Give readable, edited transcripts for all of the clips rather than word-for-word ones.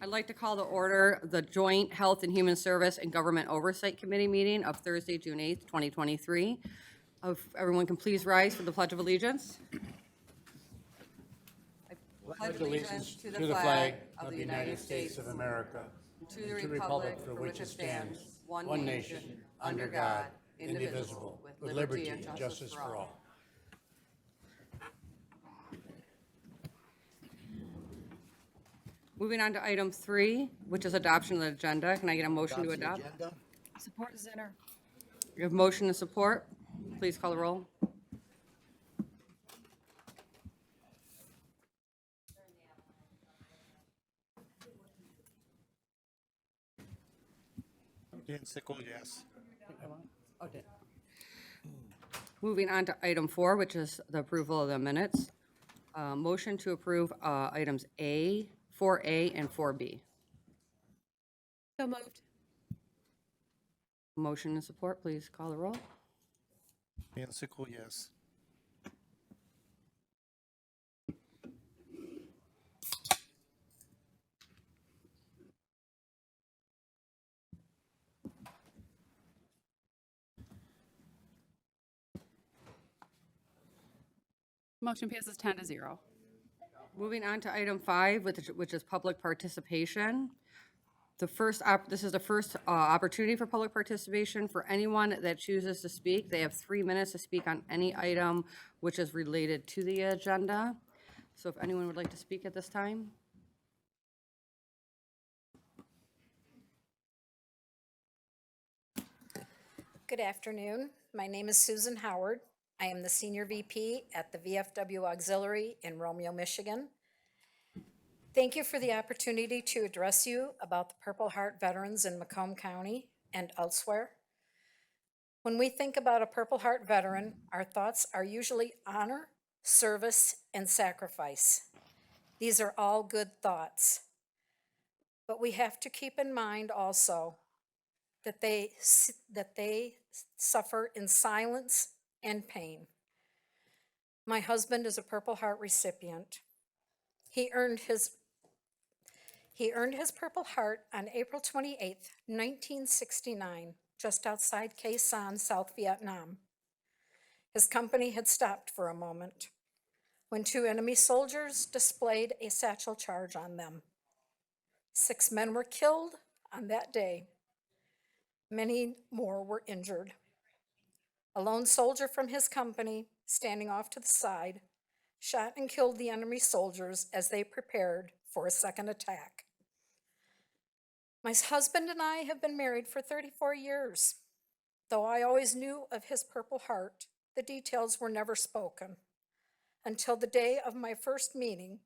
I'd like to call to order the Joint Health and Human Service and Government Oversight Committee meeting of Thursday, June 8th, 2023. If everyone can please rise for the Pledge of Allegiance. I Pledge allegiance to the flag of the United States of America, to the republic for which it stands, one nation, under God, indivisible, with liberty and justice for all. Moving on to item 3, which is adoption of the agenda. Can I get a motion to adopt? Support Zinner. We have motion and support. Please call the roll. Dan Sickle, yes. Moving on to item 4, which is the approval of the minutes. Motion to approve items A, 4A, and 4B. So moved. Motion and support, please call the roll. Dan Sickle, yes. Motion passes 10-0. Moving on to item 5, which is public participation. This is the first opportunity for public participation for anyone that chooses to speak. They have 3 minutes to speak on any item which is related to the agenda. So if anyone would like to speak at this time. Good afternoon. My name is Susan Howard. I am the Senior VP at the VFW Auxiliary in Romeo, Michigan. Thank you for the opportunity to address you about the Purple Heart veterans in Macomb County and elsewhere. When we think about a Purple Heart veteran, our thoughts are usually honor, service, and sacrifice. These are all good thoughts. But we have to keep in mind also that they suffer in silence and pain. My husband is a Purple Heart recipient. He earned his Purple Heart on April 28, 1969, just outside Khe Sanh, South Vietnam. His company had stopped for a moment when 2 enemy soldiers displayed a satchel charge on them. 6 men were killed on that day. Many more were injured. A lone soldier from his company, standing off to the side, shot and killed the enemy soldiers as they prepared for a second attack. My husband and I have been married for 34 years. Though I always knew of his Purple Heart, the details were never spoken until the day of my first meeting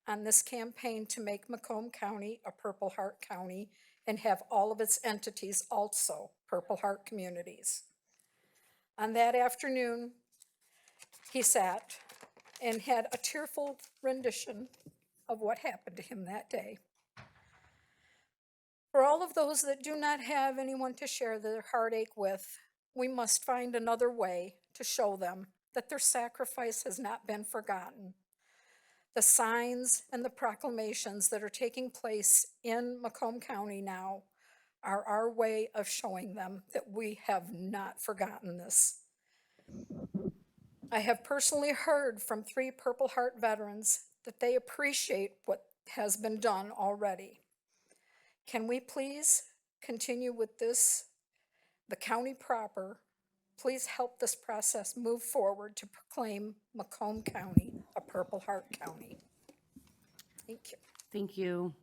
on this campaign to make Macomb County a Purple Heart county and have all of its entities also Purple Heart communities. On that afternoon, he sat and had a tearful rendition of what happened to him that day. For all of those that do not have anyone to share their heartache with, we must find another way to show them that their sacrifice has not been forgotten. The signs and the proclamations that are taking place in Macomb County now are our way of showing them that we have not forgotten this. I have personally heard from 3 Purple Heart veterans that they appreciate what has been done already. Can we please continue with this? The county proper, please help this process move forward to proclaim Macomb County a Purple Heart County. Thank you. Thank you.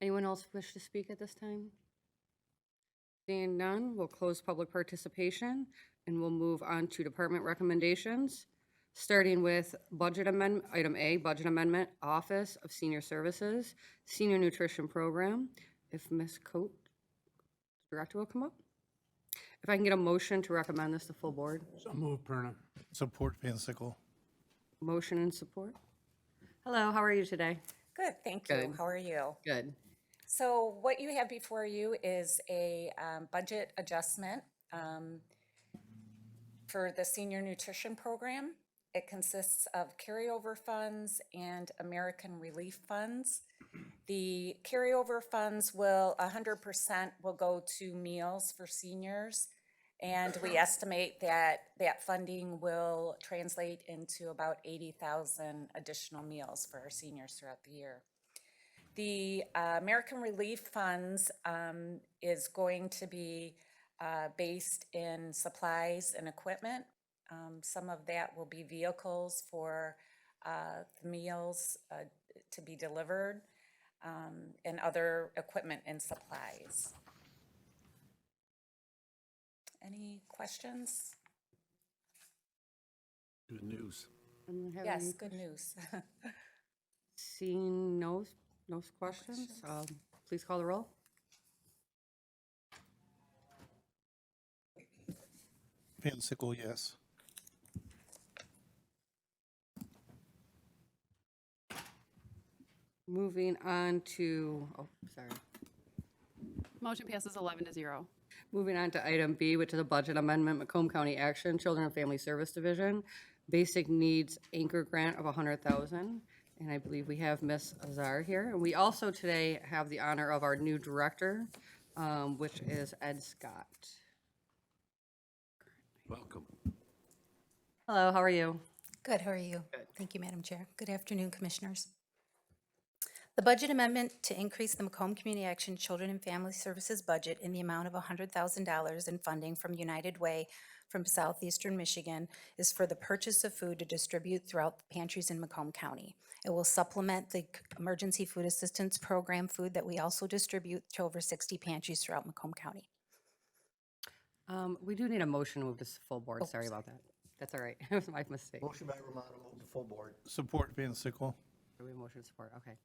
Anyone else wish to speak at this time? Seeing none, we'll close public participation and we'll move on to department recommendations, starting with budget amendment, item A, budget amendment, Office of Senior Services, Senior Nutrition Program. If Ms. Coate, Director, will come up. If I can get a motion to recommend this to full board. So move, Perna. Support Van Sickle. Motion and support. Hello, how are you today? Good, thank you. Good. How are you? Good. So what you have before you is a budget adjustment for the Senior Nutrition Program. It consists of carryover funds and American Relief funds. The carryover funds will, 100% will go to meals for seniors. And we estimate that that funding will translate into about 80,000 additional meals for our seniors throughout the year. The American Relief Funds is going to be based in supplies and equipment. Some of that will be vehicles for the meals to be delivered, and other equipment and supplies. Any questions? Good news. Anyone have Yes, any good news. Seeing no questions, please call the roll. Van Sickle, yes. Moving on to, oh, sorry. Motion passes 11-0. Moving on to item B, which is a budget amendment, Macomb County Action, Children and Family Service Division, Basic Needs Anchor Grant of $100,000. And I believe we have Ms. Azar here. And we also today have the honor of our new director, which is Ed Scott. Welcome. Hello, how are you? Good, how are you? Thank you, Madam Chair. Good afternoon, Commissioners. The budget amendment to increase the Macomb Community Action Children and Family Services budget in the amount of $100,000 in funding from United Way from southeastern Michigan is for the purchase of food to distribute throughout the pantries in Macomb County. It will supplement the Emergency Food Assistance Program food that we also distribute to over 60 pantries throughout Macomb County. We do need a motion to move this full board. Sorry about that. That's all right. It was my mistake. Motion by Romano, move to full board. Support Van Sickle. Do we have motion to support? Okay.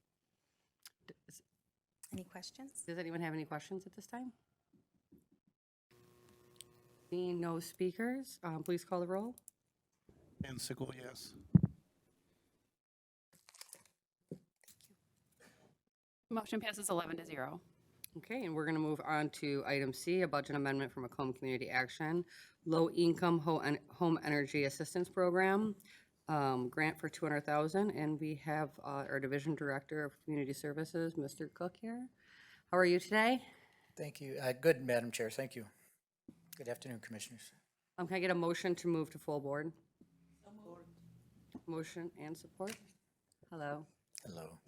Any questions? Does anyone have any questions at this time? Seeing no speakers, please call the roll. Van Sickle, yes. Motion passes 11-0. Okay, and we're going to move on to item C, a budget amendment from Macomb Community Action, Low Income Home Energy Assistance Program, grant for $200,000, and we have our Division Director of Community Services, Mr. Cook here. How are you today? Thank you. Good, Madam Chair, thank you. Good afternoon, Commissioners. Can I get a motion to move to full board? Motion and support? Hello. Hello.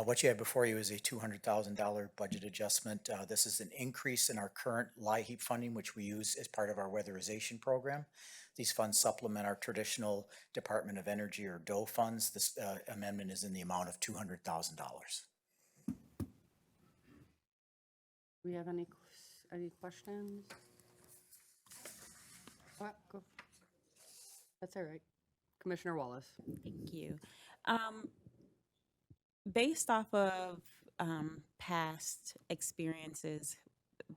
What you have before you is a $200,000 budget adjustment. This is an increase in our current LIHEAP funding, which we use as part of our weatherization program. These funds supplement our traditional Department of Energy or DOE funds. This amendment is in the amount of $200,000. Do we have any questions? What? Go. That's all right. Commissioner Wallace. Thank you. Based off of past experiences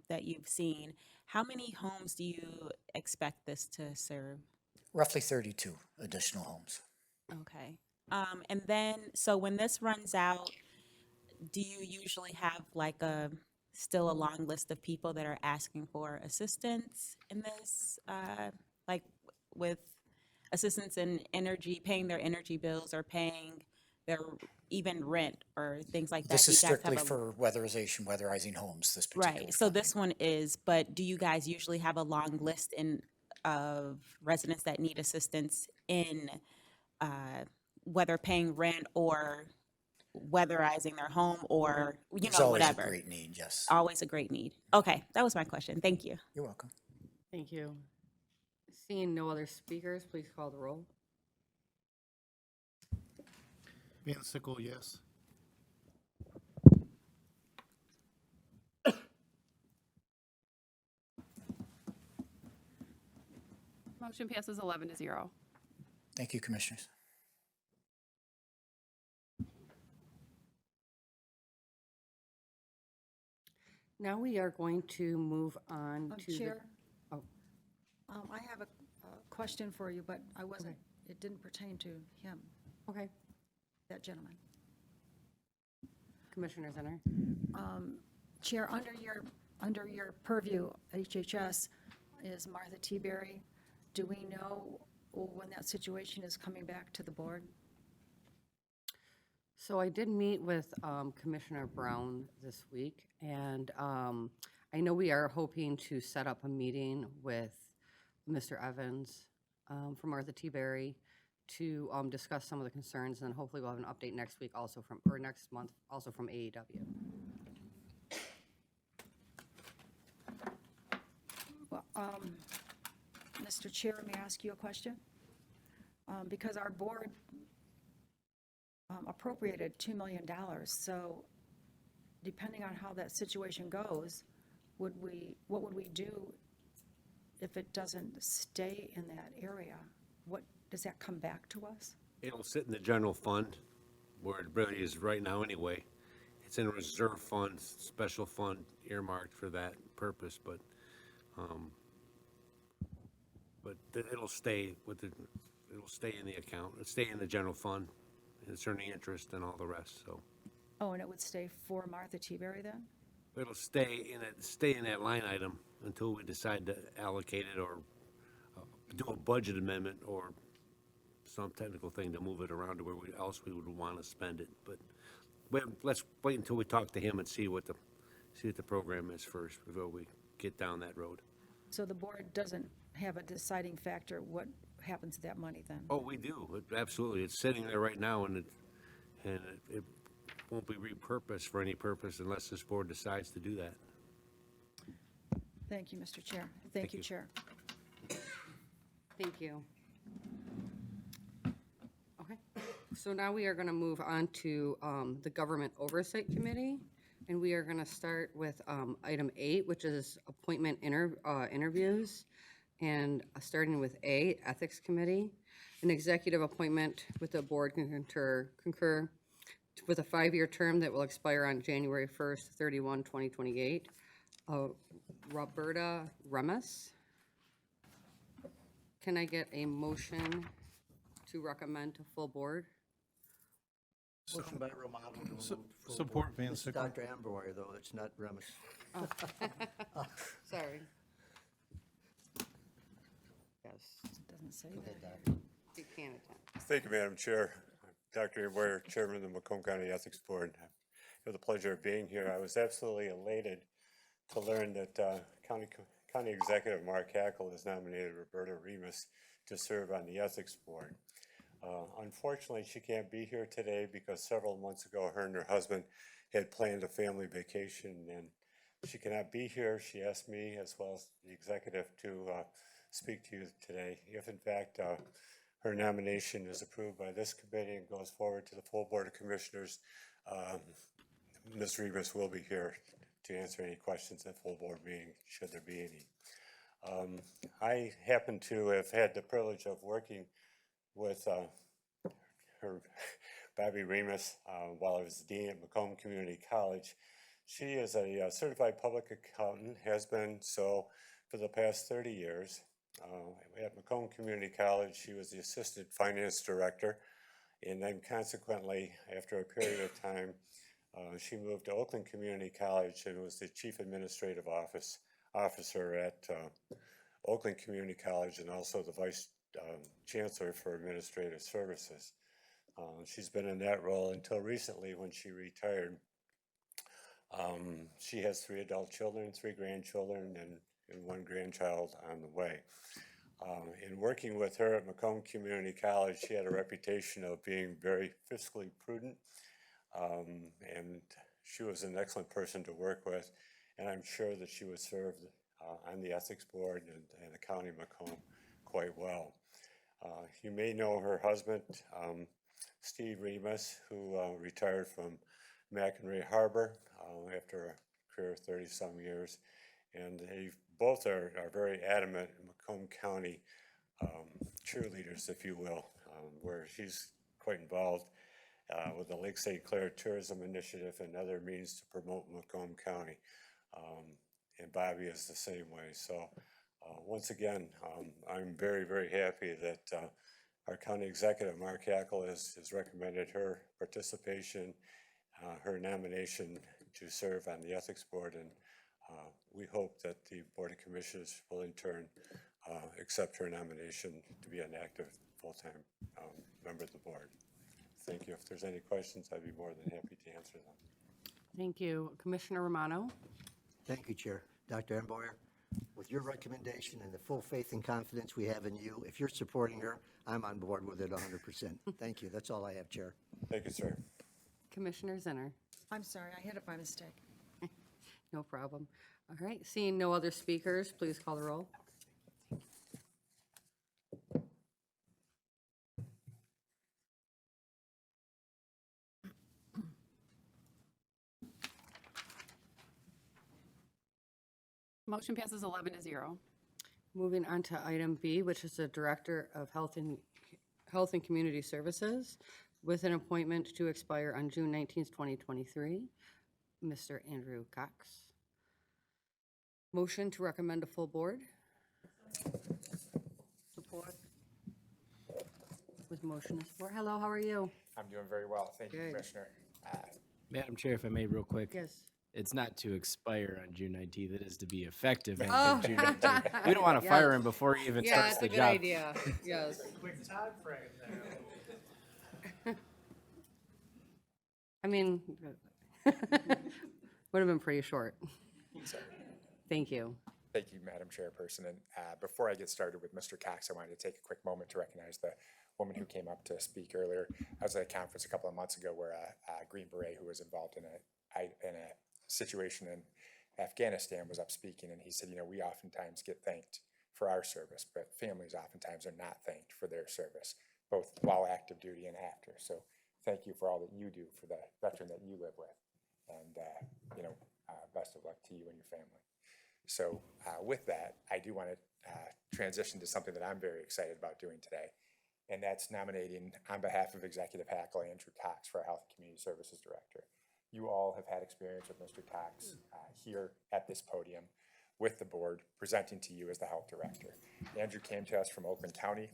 that you've seen, how many homes do you expect this to serve? Roughly 32 additional homes. Okay. And then, so when this runs out, do you usually have like still a long list of people that are asking for assistance in this, like with assistance in energy, paying their energy bills or paying their even rent or things like that? This is Do you guys have strictly for weatherizing homes, this particular Right, so funding. this one is, but do you guys usually have a long list of residents that need assistance in whether paying rent or weatherizing their home or, It's always a whatever? great need, yes. Always a great need. Okay, that was my question. Thank you. You're welcome. Thank you. Seeing no other speakers, please call the roll. Van Sickle, yes. Motion passes 11-0. Thank you, Commissioners. Now we are going to move on to the. Chair, Oh, I have a question for you, but I wasn't, it didn't pertain to him, okay. that gentleman. Commissioner Zinner. Chair, under your purview, HHS, is Martha T. Berry. Do we know when that situation is coming back to the board? So I did meet with Commissioner Brown this week, and I know we are hoping to set up a meeting with Mr. Evans from Martha T. Berry to discuss some of the concerns, and then hopefully we'll have an update next week also from, or next month, also from AEW. Well, Mr. Chair, may I ask you a question? Because our board appropriated $2 million, so depending on how that situation goes, what would we do if it doesn't stay in that area? What, does that come back to us? It'll sit in the general fund, where it really is right now anyway. It's in a reserve fund, special fund earmarked for that purpose, but it'll stay with the, it'll stay in the account, it'll stay in the general fund, it's earning interest and all the rest, so. Oh, and it would stay for Martha T. Berry then? It'll stay in that line item until we decide to allocate it or do a budget amendment or some technical thing to move it around to where else we would want to spend it. But let's wait until we talk to him and see what the program is first before we get down that road. So the board doesn't have a deciding factor what happens to that money then? Oh, we do. Absolutely. It's sitting there right now, and it won't be repurposed for any purpose unless this board decides to do that. Thank you, Mr. Chair. Thank you, you. Chair. Thank you. Okay, so now we are going to move on to the Government Oversight Committee, and we are going to start with item 8, which is appointment interviews, and starting with A, Ethics Committee. An executive appointment with the board can concur with a 5-year term that will expire on January 1st, 31, 2028. Roberta Remias. Can I get a motion to recommend to full board? Motion by Romano to move full Support board. Van It's Sickle. Dr. Amboy, though, it's not Remus. Sorry. Yes, Doesn't say that. you can attend. Thank you, Madam Chair. Dr. Boyer, Chairman of the Macomb County Ethics Board. I have the pleasure of being here. I was absolutely elated to learn that County Executive Mark Hackle has nominated Roberta Remias to serve on the Ethics Board. Unfortunately, she can't be here today because several months ago, her and her husband had planned a family vacation, and she cannot be here. She asked me, as well as the executive, to speak to you today. If in fact her nomination is approved by this committee and goes forward to the full Board of Commissioners, Ms. Remias will be here to answer any questions at full board meeting, should there be any. I happen to have had the privilege of working with her, Bobbie Remias, while I was dean at Macomb Community College. She is a certified public accountant, has been so for the past 30 years. At Macomb Community College, she was the assistant finance director, and then consequently, after a period of time, she moved to Oakland Community College and was the chief administrative officer at Oakland Community College, and also the vice chancellor for administrative services. She's been in that role until recently when she retired. She has 3 adult children, 3 grandchildren, and 1 grandchild on the way. In working with her at Macomb Community College, she had a reputation of being very fiscally prudent, and she was an excellent person to work with, and I'm sure that she would serve on the Ethics Board and the County of Macomb quite well. You may know her husband, Steve Remias, who retired from Macomb Harbor after a career of 30-some years, and they both are very adamant Macomb County cheerleaders, if you will, where she's quite involved with the Lake St. Clair Tourism Initiative and other means to promote Macomb County. And Bobbie is the same way. So once again, I'm very, very happy that our county executive, Mark Hackle, has recommended her participation, her nomination to serve on the Ethics Board, and we hope that the Board of Commissioners will in turn accept her nomination to be an active full-time member of the board. Thank you. If there's any questions, I'd be more than happy to answer them. Thank you. Commissioner Romano? Thank you, Chair. Dr. Emboyer, with your recommendation and the full faith and confidence we have in you, if you're supporting her, I'm on board with it 100%. Thank you. That's all I have, Chair. Thank you, sir. Commissioner Zinner? I'm sorry, I hit it by mistake. No problem. All right, seeing no other speakers, please call the roll. Motion passes 11 to 0. Moving on to item B, which is the Director of Health and Community Services, with an appointment to expire on June 19th, 2023, Mr. Andrew Cox. Motion to recommend to full board? Support. With motion and support. Hello, how are you? I'm doing very well. Thank you, Good. Commissioner. Madam Chair, if I may, real quick. Yes. It's not to expire on June 19th, it is to be effective Oh. on June 19th. We don't want to fire him before he even Yeah, starts it's the a good job. idea, yes. Quick time frame there. I mean, would have been pretty short. Sorry. Thank you. Thank you, Madam Chairperson. And before I get started with Mr. Cox, I wanted to take a quick moment to recognize the woman who came up to speak earlier. I was at a conference a couple of months ago where a Green Beret who was involved in a situation in Afghanistan was up speaking, and he said, you know, we oftentimes get thanked for our service, but families oftentimes are not thanked for their service, both while active duty and after. So thank you for all that you do for the veteran that you live with. And, best of luck to you and your family. So with that, I do want to transition to something that I'm very excited about doing today, and that's nominating on behalf of Executive Hackle Andrew Cox for our Health and Community Services Director. You all have had experience with Mr. Cox here at this podium with the board, presenting to you as the Health Director. Andrew came to us from Oakland County.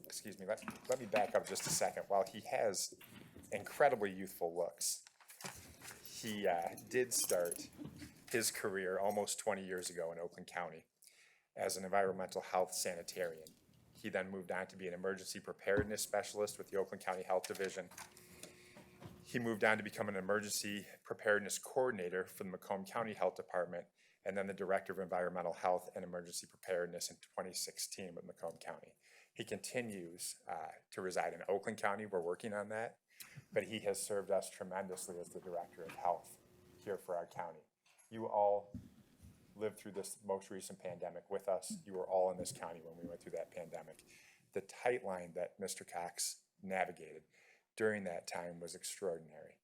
Excuse me, let me back up just a second. While he has incredibly youthful looks, he did start his career almost 20 years ago in Oakland County as an environmental health sanitarian. He then moved on to be an emergency preparedness specialist with the Oakland County Health Division. He moved on to become an emergency preparedness coordinator for the Macomb County Health Department, and then the Director of Environmental Health and Emergency Preparedness in 2016 with Macomb County. He continues to reside in Oakland County. We're working on that, but he has served us tremendously as the Director of Health here for our county. You all lived through this most recent pandemic with us. You were all in this county when we went through that pandemic. The tight line that Mr. Cox navigated during that time was extraordinary.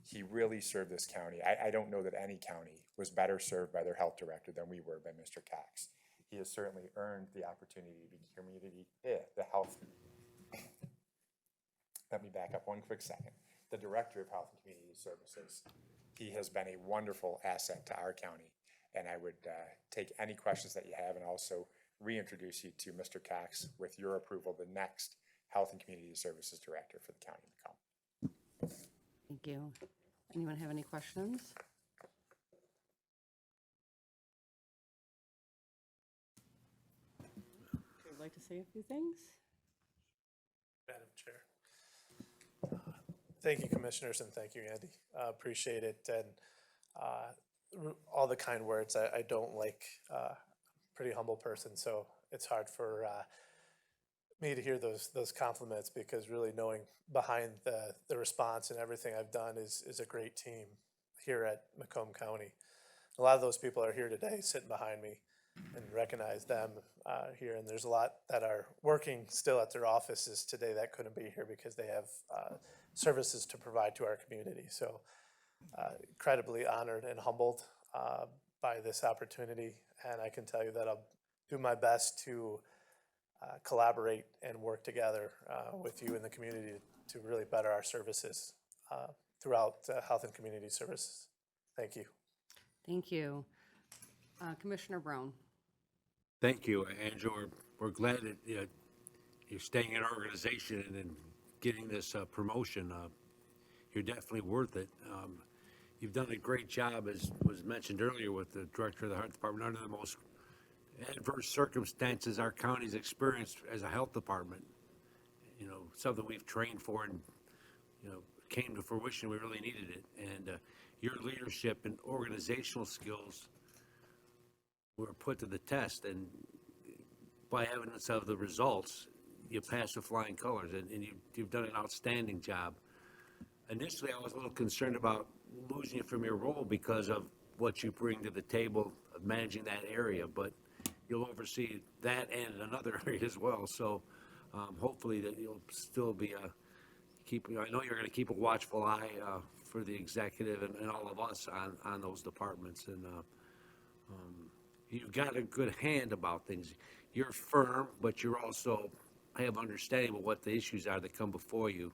He really served this county. I don't know that any county was better served by their health director than we were by Mr. Cox. He has certainly earned the opportunity to be the health. Let me back up one quick second. The Director of Health and Community Services. He has been a wonderful asset to our county, and I would take any questions that you have and also reintroduce you to Mr. Cox, with your approval, the next Health and Community Services Director for the County of Macomb. Thank you. Anyone have any questions? Would like to say a few things? Madam Chair. Thank you, Commissioners, and thank you, Andy. Appreciate it, and all the kind words. I don't like pretty humble person, so it's hard for me to hear those compliments, because really knowing behind the response and everything I've done is a great team here at Macomb County. A lot of those people are here today, sitting behind me, and recognize them here. And there's a lot that are working still at their offices today that couldn't be here because they have services to provide to our community. So incredibly honored and humbled by this opportunity. And I can tell you that I'll do my best to collaborate and work together with you in the community to really better our services throughout health and community services. Thank you. Thank you. Commissioner Brown. Thank you, Andrew. We're glad that you're staying in our organization and getting this promotion. You're definitely worth it. You've done a great job, as was mentioned earlier, with the Director of the Health Department under the most adverse circumstances our county's experienced as a health department. You know, something we've trained for and came to fruition. We really needed it. And your leadership and organizational skills were put to the test. And by evidence of the results, you passed with flying colors. And you've done an outstanding job. Initially, I was a little concerned about losing you from your role because of what you bring to the table of managing that area, but you'll oversee that and another area as well. So hopefully that you'll still be I know you're going to keep a watchful eye for the executive and all of us on those departments. And you've got a good hand about things. You're firm, but you're also have understanding of what the issues are that come before you.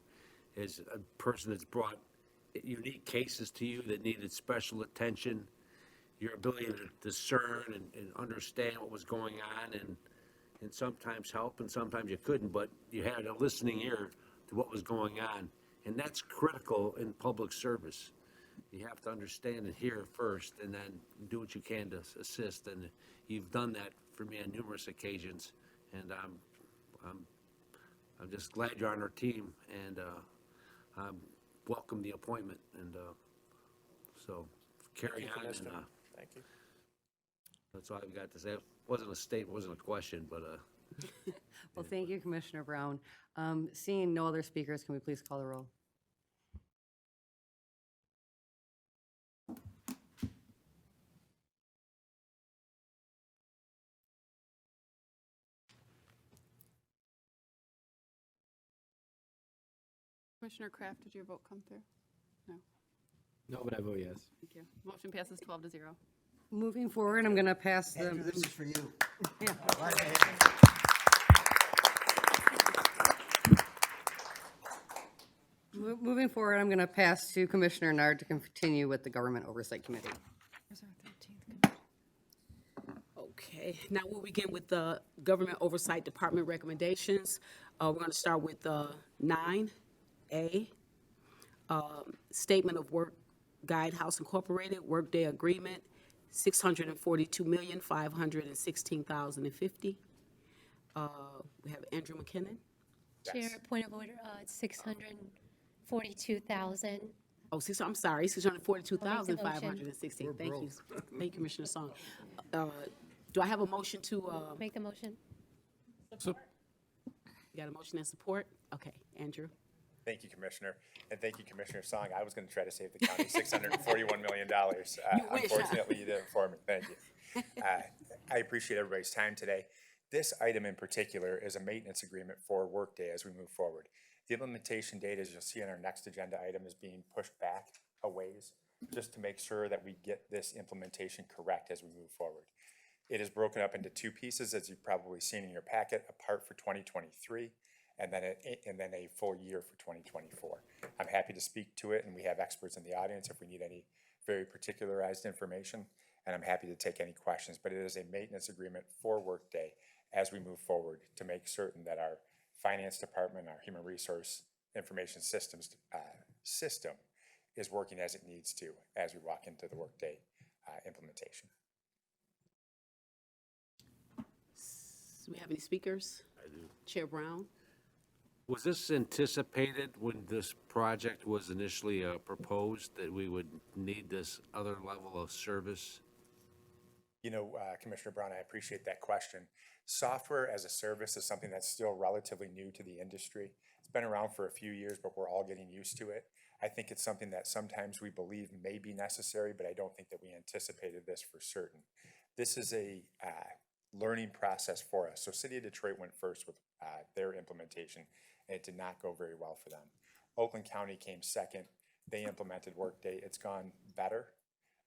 As a person that's brought unique cases to you that needed special attention, your ability to discern and understand what was going on and sometimes help and sometimes you couldn't, but you had a listening ear to what was going on. And that's critical in public service. You have to understand and hear first and then do what you can to assist. And you've done that for me on numerous occasions. And I'm just glad you're on our team, and welcome the appointment. And so carry on. And Thank you. that's all I've got to say. It wasn't a statement, wasn't a question, but Well, thank you, Commissioner Brown. Seeing no other speakers, can we please call the roll? Commissioner Kraft, did your vote come through? No. No, but I vote yes. Thank you. Motion passes 12-0. Moving forward, I'm going to pass Andrew, the, this is for you. yeah. Moving forward, I'm going to pass to Commissioner Nard to continue with the Government Oversight Committee. Where's our 13th? Okay, now we'll begin with the Government Oversight Department recommendations. We're going to start with 9A, Statement of Work Guidehouse Incorporated, Workday Agreement, $642,516,050. We have Andrew McKinnon. Chair, point of order, it's 642,000. Oh, I'm sorry, 642,516. Thank you. Thank you, Commissioner Song. Do I have a motion to? Make the motion. You got a motion and support? Okay, Andrew. Thank you, Commissioner, and thank you, Commissioner Song. I was going to try to save the county $641 million. Unfortunately, you didn't for me. Thank you. I appreciate everybody's time today. This item in particular is a maintenance agreement for Workday as we move forward. The implementation date, as you'll see on our next agenda item, is being pushed back a ways just to make sure that we get this implementation correct as we move forward. It is broken up into two pieces, as you've probably seen in your packet, a part for 2023 and then a full year for 2024. I'm happy to speak to it, and we have experts in the audience if we need any very particularized information, and I'm happy to take any questions. But it is a maintenance agreement for Workday as we move forward to make certain that our finance department, our human resource information systems system is working as it needs to as we walk into the Workday implementation. Do we have any speakers? I do. Chair Brown? Was this anticipated when this project was initially proposed, that we would need this other level of service? You know, Commissioner Brown, I appreciate that question. Software as a service is something that's still relatively new to the industry. It's been around for a few years, but we're all getting used to it. I think it's something that sometimes we believe may be necessary, but I don't think that we anticipated this for certain. This is a learning process for us. So City of Detroit went first with their implementation, and it did not go very well for them. Oakland County came second. They implemented Workday. It's gone better,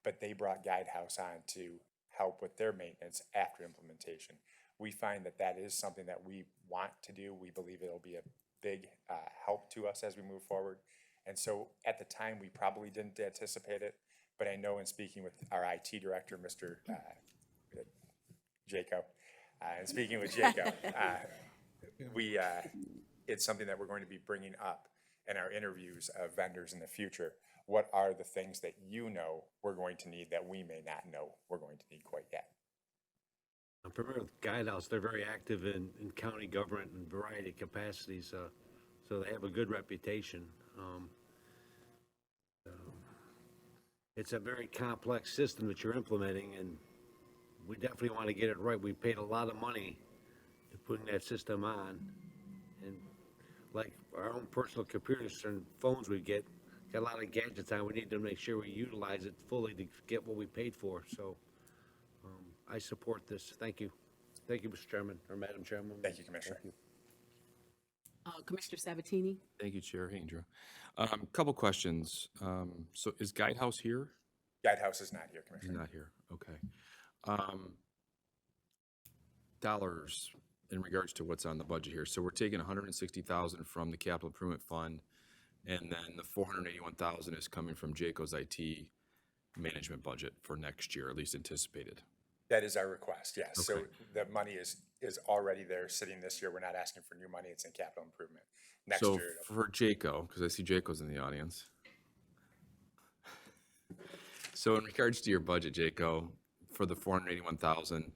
but they brought Guidehouse on to help with their maintenance after implementation. We find that that is something that we want to do. We believe it'll be a big help to us as we move forward. And so at the time, we probably didn't anticipate it, but I know in speaking with our IT director, Mr. Jaco, and speaking with Jaco, it's something that we're going to be bringing up in our interviews of vendors in the future. What are the things that you know we're going to need that we may not know we're going to need quite yet? I'm familiar with Guidehouse. They're very active in county government in a variety of capacities, so they have a good reputation. It's a very complex system that you're implementing, and we definitely want to get it right. We paid a lot of money to putting that system on, and like our own personal computers and phones we got a lot of gadgets on. We need to make sure we utilize it fully to get what we paid for. So I support this. Thank you. Thank you, Mr. Chairman, or Madam Chairman. Thank you, Commissioner. Thank you. Commissioner Sabatini? Thank you, Chair. Hey, Andrew. Couple questions. So is Guidehouse here? Guidehouse is not here, He's Commissioner. not here. Okay. Dollars in regards to what's on the budget here. So we're taking 160,000 from the capital improvement fund, and then the 481,000 is coming from Jayco's IT management budget for next year, at least anticipated. That is our request, yes. So Okay. the money is already there sitting this year. We're not asking for new money. It's in capital improvement. Next So year, it'll- for Jayco, because I see Jayco's in the audience. So in regards to your budget, Jayco, for the 481,000,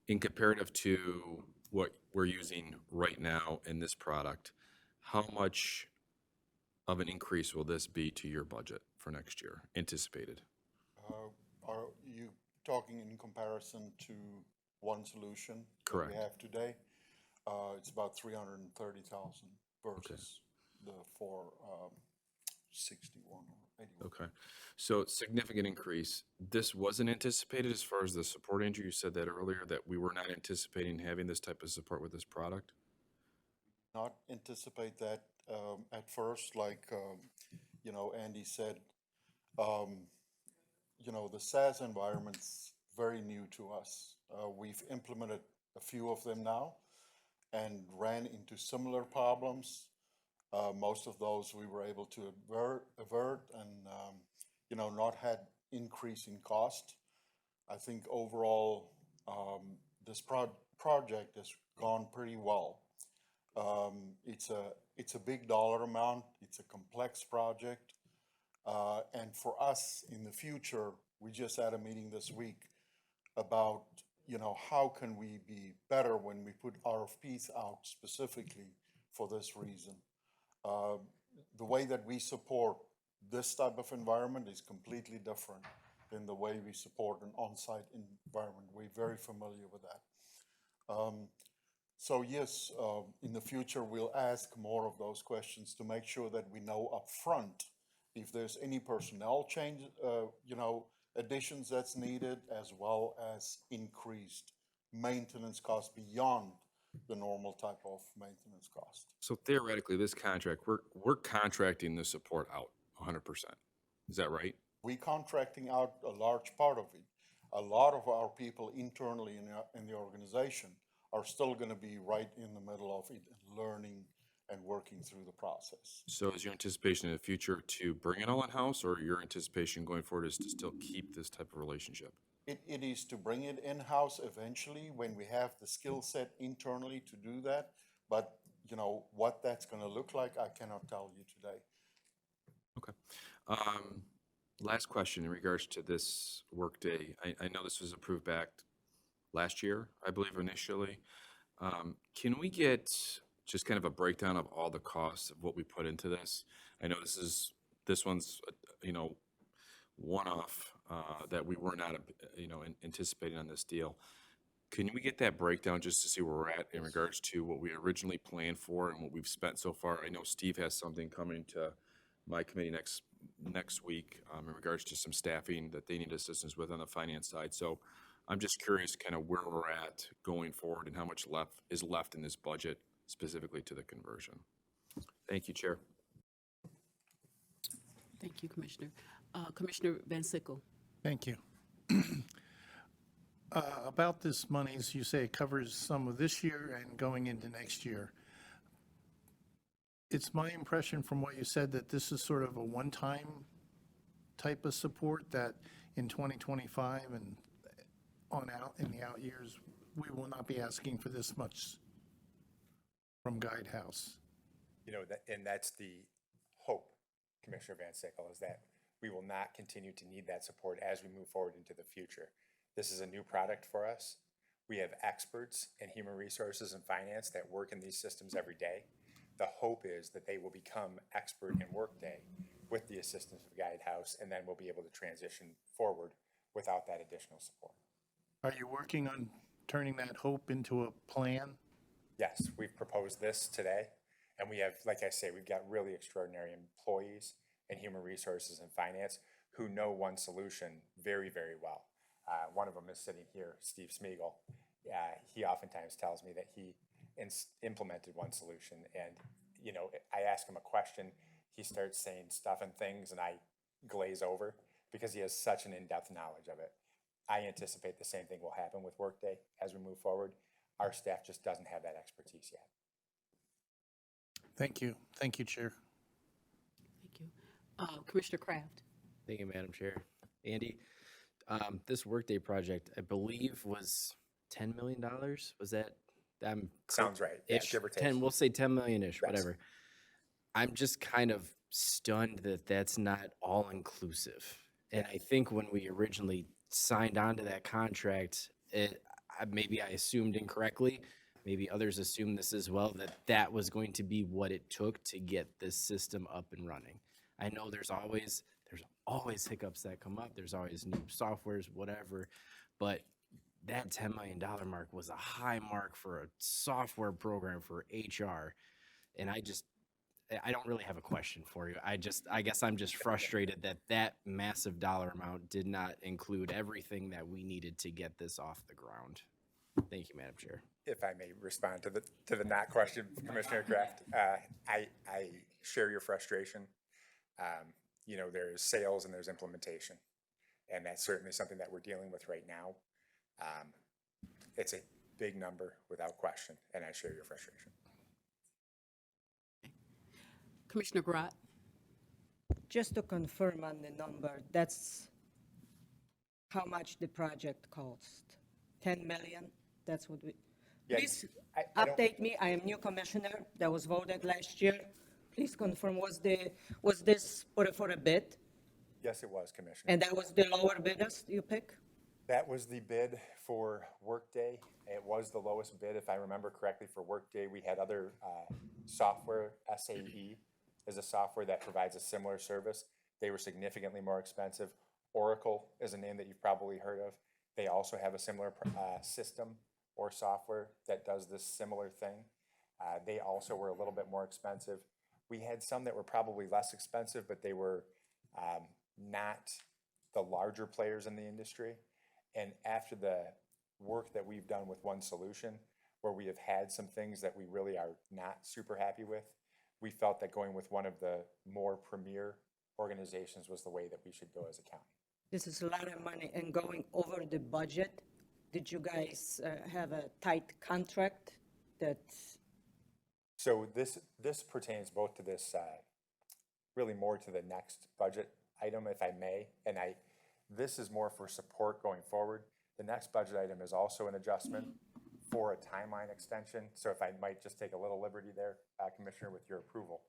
in comparative to what we're using right now in this product, how much of an increase will this be to your budget for next year, anticipated? Are you talking in comparison to one solution that Correct. we have today? It's about 330,000 versus the 461 or 81. Okay, so significant increase. This wasn't anticipated as far as the support, Andrew? You said that earlier, that we were not anticipating having this type of support with this product? Not anticipate that at first, like, Andy said, the SaaS environment's very new to us. We've implemented a few of them now and ran into similar problems. Most of those we were able to avert and, not had increasing cost. I think overall, this project has gone pretty well. It's a big dollar amount. It's a complex project. And for us in the future, we just had a meeting this week about, how can we be better when we put RFPs out specifically for this reason. The way that we support this type of environment is completely different than the way we support an on-site environment. We're very familiar with that. So yes, in the future, we'll ask more of those questions to make sure that we know upfront if there's any personnel change, additions that's needed, as well as increased maintenance costs beyond the normal type of maintenance cost. So theoretically, this contract, we're contracting the support out 100%. Is that right? We contracting out a large part of it. A lot of our people internally in the organization are still going to be right in the middle of it, learning and working through the process. So is your anticipation in the future to bring it all in-house, or your anticipation going forward is to still keep this type of relationship? It is to bring it in-house eventually when we have the skill set internally to do that. But, what that's going to look like, I cannot tell you today. Okay. Last question in regards to this Workday. I know this was approved back last year, I believe initially. Can we get just kind of a breakdown of all the costs of what we put into this? I know this one's, one-off that we were not, anticipating on this deal. Can we get that breakdown just to see where we're at in regards to what we originally planned for and what we've spent so far? I know Steve has something coming to my committee next week in regards to some staffing that they need assistance with on the finance side. So I'm just curious kind of where we're at going forward and how much is left in this budget specifically to the conversion. Thank you, Chair. Thank you, Commissioner. Commissioner Van Sickle. Thank you. About this money, as you say, it covers some of this year and going into next year. It's my impression from what you said that this is sort of a one-time type of support, that in 2025 and in the out years, we will not be asking for this much from Guidehouse. And that's the hope, Commissioner Van Sickle, is that we will not continue to need that support as we move forward into the future. This is a new product for us. We have experts in human resources and finance that work in these systems every day. The hope is that they will become expert in Workday with the assistance of Guidehouse, and then we'll be able to transition forward without that additional support. Are you working on turning that hope into a plan? Yes, we've proposed this today, and we have, like I say, we've got really extraordinary employees in human resources and finance who know one solution very, very well. One of them is sitting here, Steve Smeagol. He oftentimes tells me that he implemented one solution, and I ask him a question, he starts saying stuff and things, and I glaze over because he has such an in-depth knowledge of it. I anticipate the same thing will happen with Workday as we move forward. Our staff just doesn't have that expertise yet. Thank you. Thank you, Chair. Thank you. Commissioner Kraft. Thank you, Madam Chair. Andy, this Workday project, I believe, was $10 million. Was that? Sounds right. Yeah, give or take. 10, we'll say 10 million-ish, Yes. whatever. I'm just kind of stunned that that's not all inclusive. And I think when we originally signed on to that contract, maybe I assumed incorrectly, maybe others assumed this as well, that was going to be what it took to get this system up and running. I know there's always hiccups that come up. There's always new softwares, whatever, but that $10 million mark was a high mark for a software program for HR. And I don't really have a question for you. I guess I'm just frustrated that massive dollar amount did not include everything that we needed to get this off the ground. Thank you, Madam Chair. If I may respond to the not question, Commissioner Kraft, I share your frustration. There's sales and there's implementation, and that's certainly something that we're dealing with right now. It's a big number without question, and I share your frustration. Commissioner Grott. Just to confirm on the number, that's how much the project cost? 10 million? That's what we... Yeah, Please update me. I am new commissioner that was voted last year. Please confirm, was this for a bid? Yes, it was, Commissioner. And that was the lower bidders you pick? That was the bid for Workday. It was the lowest bid, if I remember correctly, for Workday. We had other software. SAE is a software that provides a similar service. They were significantly more expensive. Oracle is a name that you've probably heard of. They also have a similar system or software that does this similar thing. They also were a little bit more expensive. We had some that were probably less expensive, but they were not the larger players in the industry. And after the work that we've done with one solution, where we have had some things that we really are not super happy with, we felt that going with one of the more premier organizations was the way that we should go as a county. This is a lot of money and going over the budget. Did you guys have a tight contract that... So this pertains both to this, really more to the next budget item, if I may, and this is more for support going forward. The next budget item is also an adjustment for a timeline extension. So if I might just take a little liberty there, Commissioner, with your approval.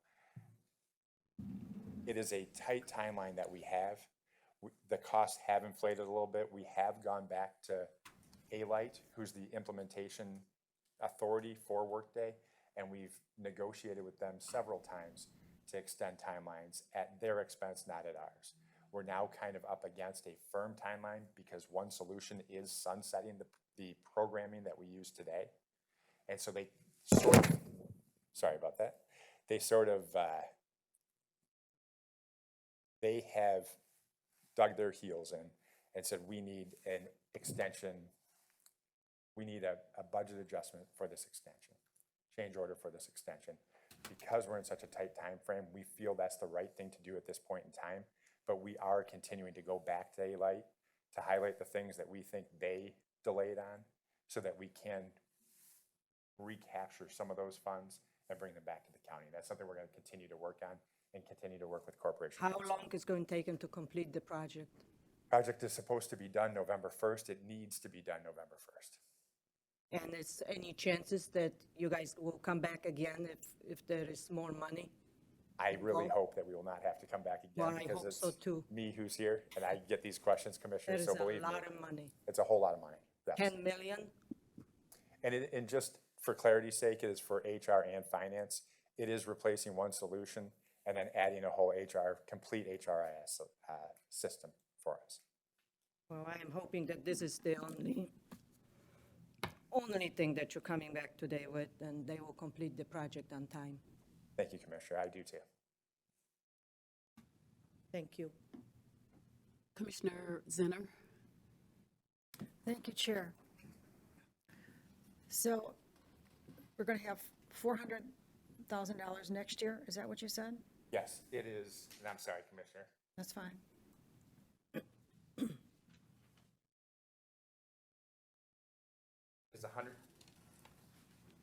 It is a tight timeline that we have. The costs have inflated a little bit. We have gone back to Alight, who's the implementation authority for Workday, and we've negotiated with them several times to extend timelines at their expense, not at ours. We're now kind of up against a firm timeline because one solution is sunsetting the programming that we use today. And so they sort of, sorry about that, they have dug their heels in and said, we need an extension, we need a budget adjustment for this extension, change order for this extension. Because we're in such a tight time frame, we feel that's the right thing to do at this point in time. But we are continuing to go back to Alight to highlight the things that we think they delayed on so that we can recapture some of those funds and bring them back to the county. That's something we're going to continue to work on and continue to work with corporations. How long is going to take them to complete the project? Project is supposed to be done November 1st. It needs to be done November 1st. And is any chances that you guys will come back again if there is more money? I really hope that we will not have to come back again Well, I because hope it's so too. me who's here and I get these questions, Commissioner, That so is believe a me. lot of money. It's a whole lot of money. Yes. 10 million? And just for clarity's sake, it is for HR and finance. It is replacing one solution and then adding a whole complete HRIS system for us. Well, I am hoping that this is the only thing that you're coming back today with, and they will complete the project on time. Thank you, Commissioner. I do too. Thank you. Commissioner Zinner. Thank you, Chair. So we're going to have $400,000 next year, is that what you said? Yes, it is, and I'm sorry, Commissioner. That's fine. Is 100.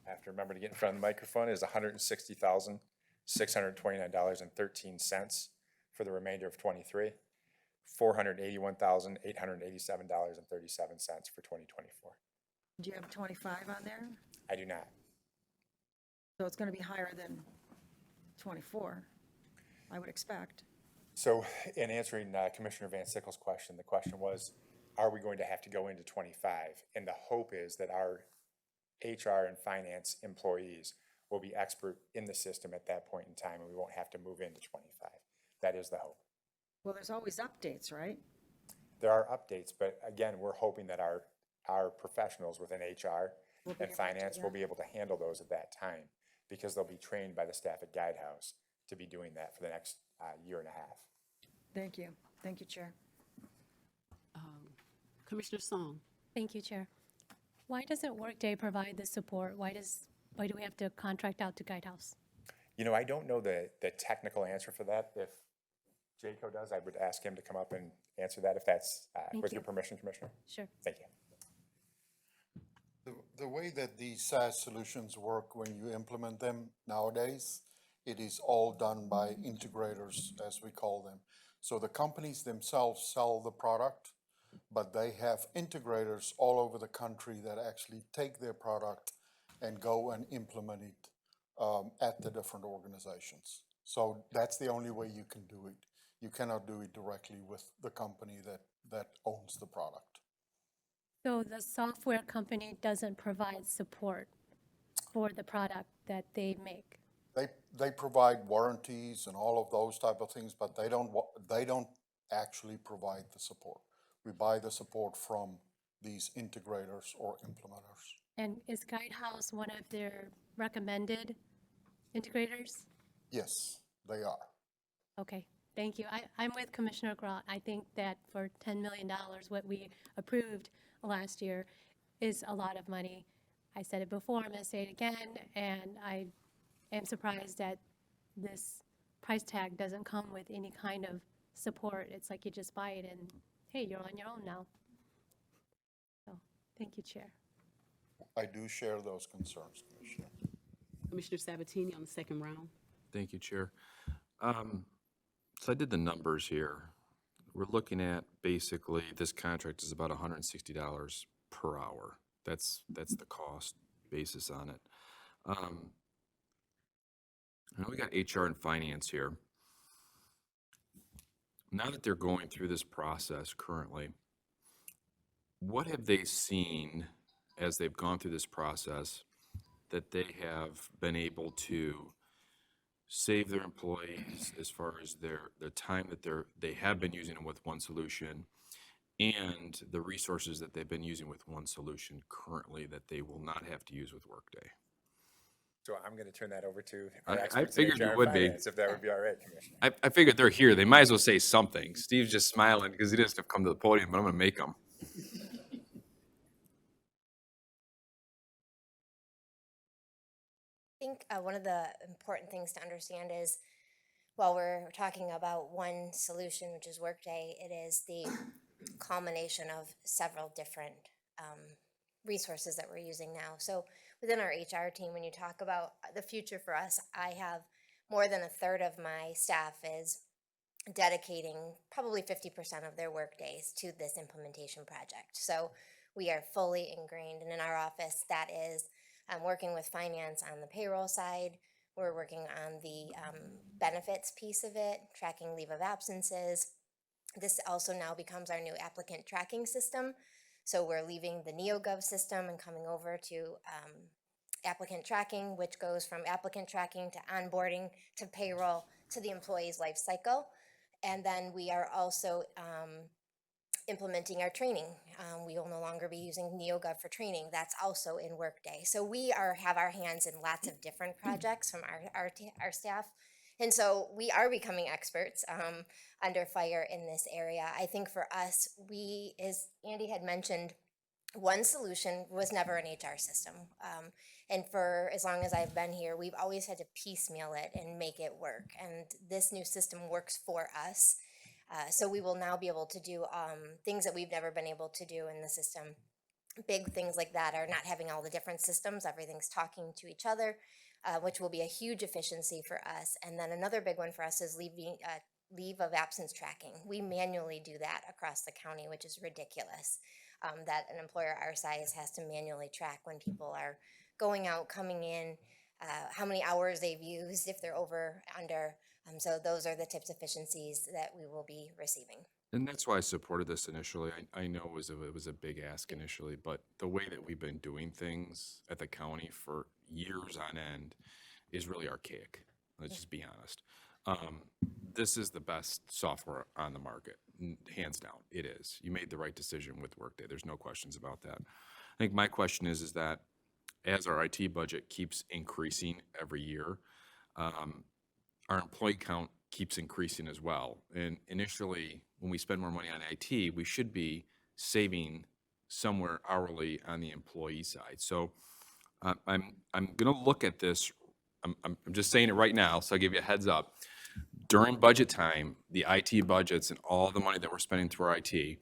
I have to remember to get in front of the microphone. Is $160,629.13 for the remainder of 23. $481,887.37 for 2024. Do you have 25 on there? I do not. So it's going to be higher than 24, I would expect. So in answering Commissioner Van Sickle's question, the question was, are we going to have to go into 25? And the hope is that our HR and finance employees will be expert in the system at that point in time, and we won't have to move into 25. That is the hope. Well, there's always updates, right? There are updates, but again, we're hoping that our professionals within HR and finance will be able to handle those at that time, because they'll be trained by the staff at Guidehouse to be doing that for the next year and a half. Thank you. Thank you, Chair. Commissioner Song. Thank you, Chair. Why doesn't Workday provide the support? Why do we have to contract out to Guidehouse? You know, I don't know the technical answer for that. If Jaco does, I would ask him to come up and answer that if that's with your permission, Commissioner. Sure. Thank you. The way that these SaaS solutions work when you implement them nowadays, it is all done by integrators, as we call them. So the companies themselves sell the product, but they have integrators all over the country that actually take their product and go and implement it at the different organizations. So that's the only way you can do it. You cannot do it directly with the company that owns the product. So the software company doesn't provide support for the product that they make? They provide warranties and all of those type of things, but they don't actually provide the support. We buy the support from these integrators or implementers. And is Guidehouse one of their recommended integrators? Yes, they are. Okay, thank you. I'm with Commissioner Grott. I think that for $10 million, what we approved last year is a lot of money. I said it before, I'm going to say it again, and I am surprised that this price tag doesn't come with any kind of support. It's like you just buy it and, hey, you're on your own now. So, thank you, Chair. I do share those concerns, Commissioner. Commissioner Sabatini on the second round. Thank you, Chair. So I did the numbers here. We're looking at basically this contract is about $160 per hour. That's the cost basis on it. I know we got HR and finance here. Now that they're going through this process currently, what have they seen as they've gone through this process that they have been able to save their employees as far as the time that they have been using them with one solution and the resources that they've been using with one solution currently that they will not have to use with Workday? So I'm going to turn that over to our I experts in figured HR it and would be. finance, if that would be all right, Commissioner. I figured they're here. They might as well say something. Steve's just smiling because he doesn't have to come to the podium, but I'm going to make him. I think one of the important things to understand is, while we're talking about one solution, which is Workday, it is the culmination of several different resources that we're using now. So within our HR team, when you talk about the future for us, I have more than a third of my staff is dedicating probably 50% of their work days to this implementation project. So we are fully ingrained, and in our office, that is working with finance on the payroll side. We're working on the benefits piece of it, tracking leave of absences. This also now becomes our new applicant tracking system. So we're leaving the NeoGov system and coming over to applicant tracking, which goes from applicant tracking to onboarding to payroll to the employee's life cycle. And then we are also implementing our training. We will no longer be using NeoGov for training. That's also in Workday. So we have our hands in lots of different projects from our staff. And so we are becoming experts under fire in this area. I think for us, as Andy had mentioned, one solution was never an HR system. And for as long as I've been here, we've always had to piecemeal it and make it work. And this new system works for us. So we will now be able to do things that we've never been able to do in the system. Big things like that are not having all the different systems. Everything's talking to each other, which will be a huge efficiency for us. And then another big one for us is leave of absence tracking. We manually do that across the county, which is ridiculous. That an employer our size has to manually track when people are going out, coming in, how many hours they've used, if they're over, under. So those are the types of efficiencies that we will be receiving. And that's why I supported this initially. I know it was a big ask initially, but the way that we've been doing things at the county for years on end is really archaic. Let's just be honest. This is the best software on the market, hands down. It is. You made the right decision with Workday. There's no questions about that. I think my question is that as our IT budget keeps increasing every year, our employee count keeps increasing as well. And initially, when we spend more money on IT, we should be saving somewhere hourly on the employee side. So I'm going to look at this. I'm just saying it right now, so I'll give you a heads up. During budget time, the IT budgets and all the money that we're spending through our IT,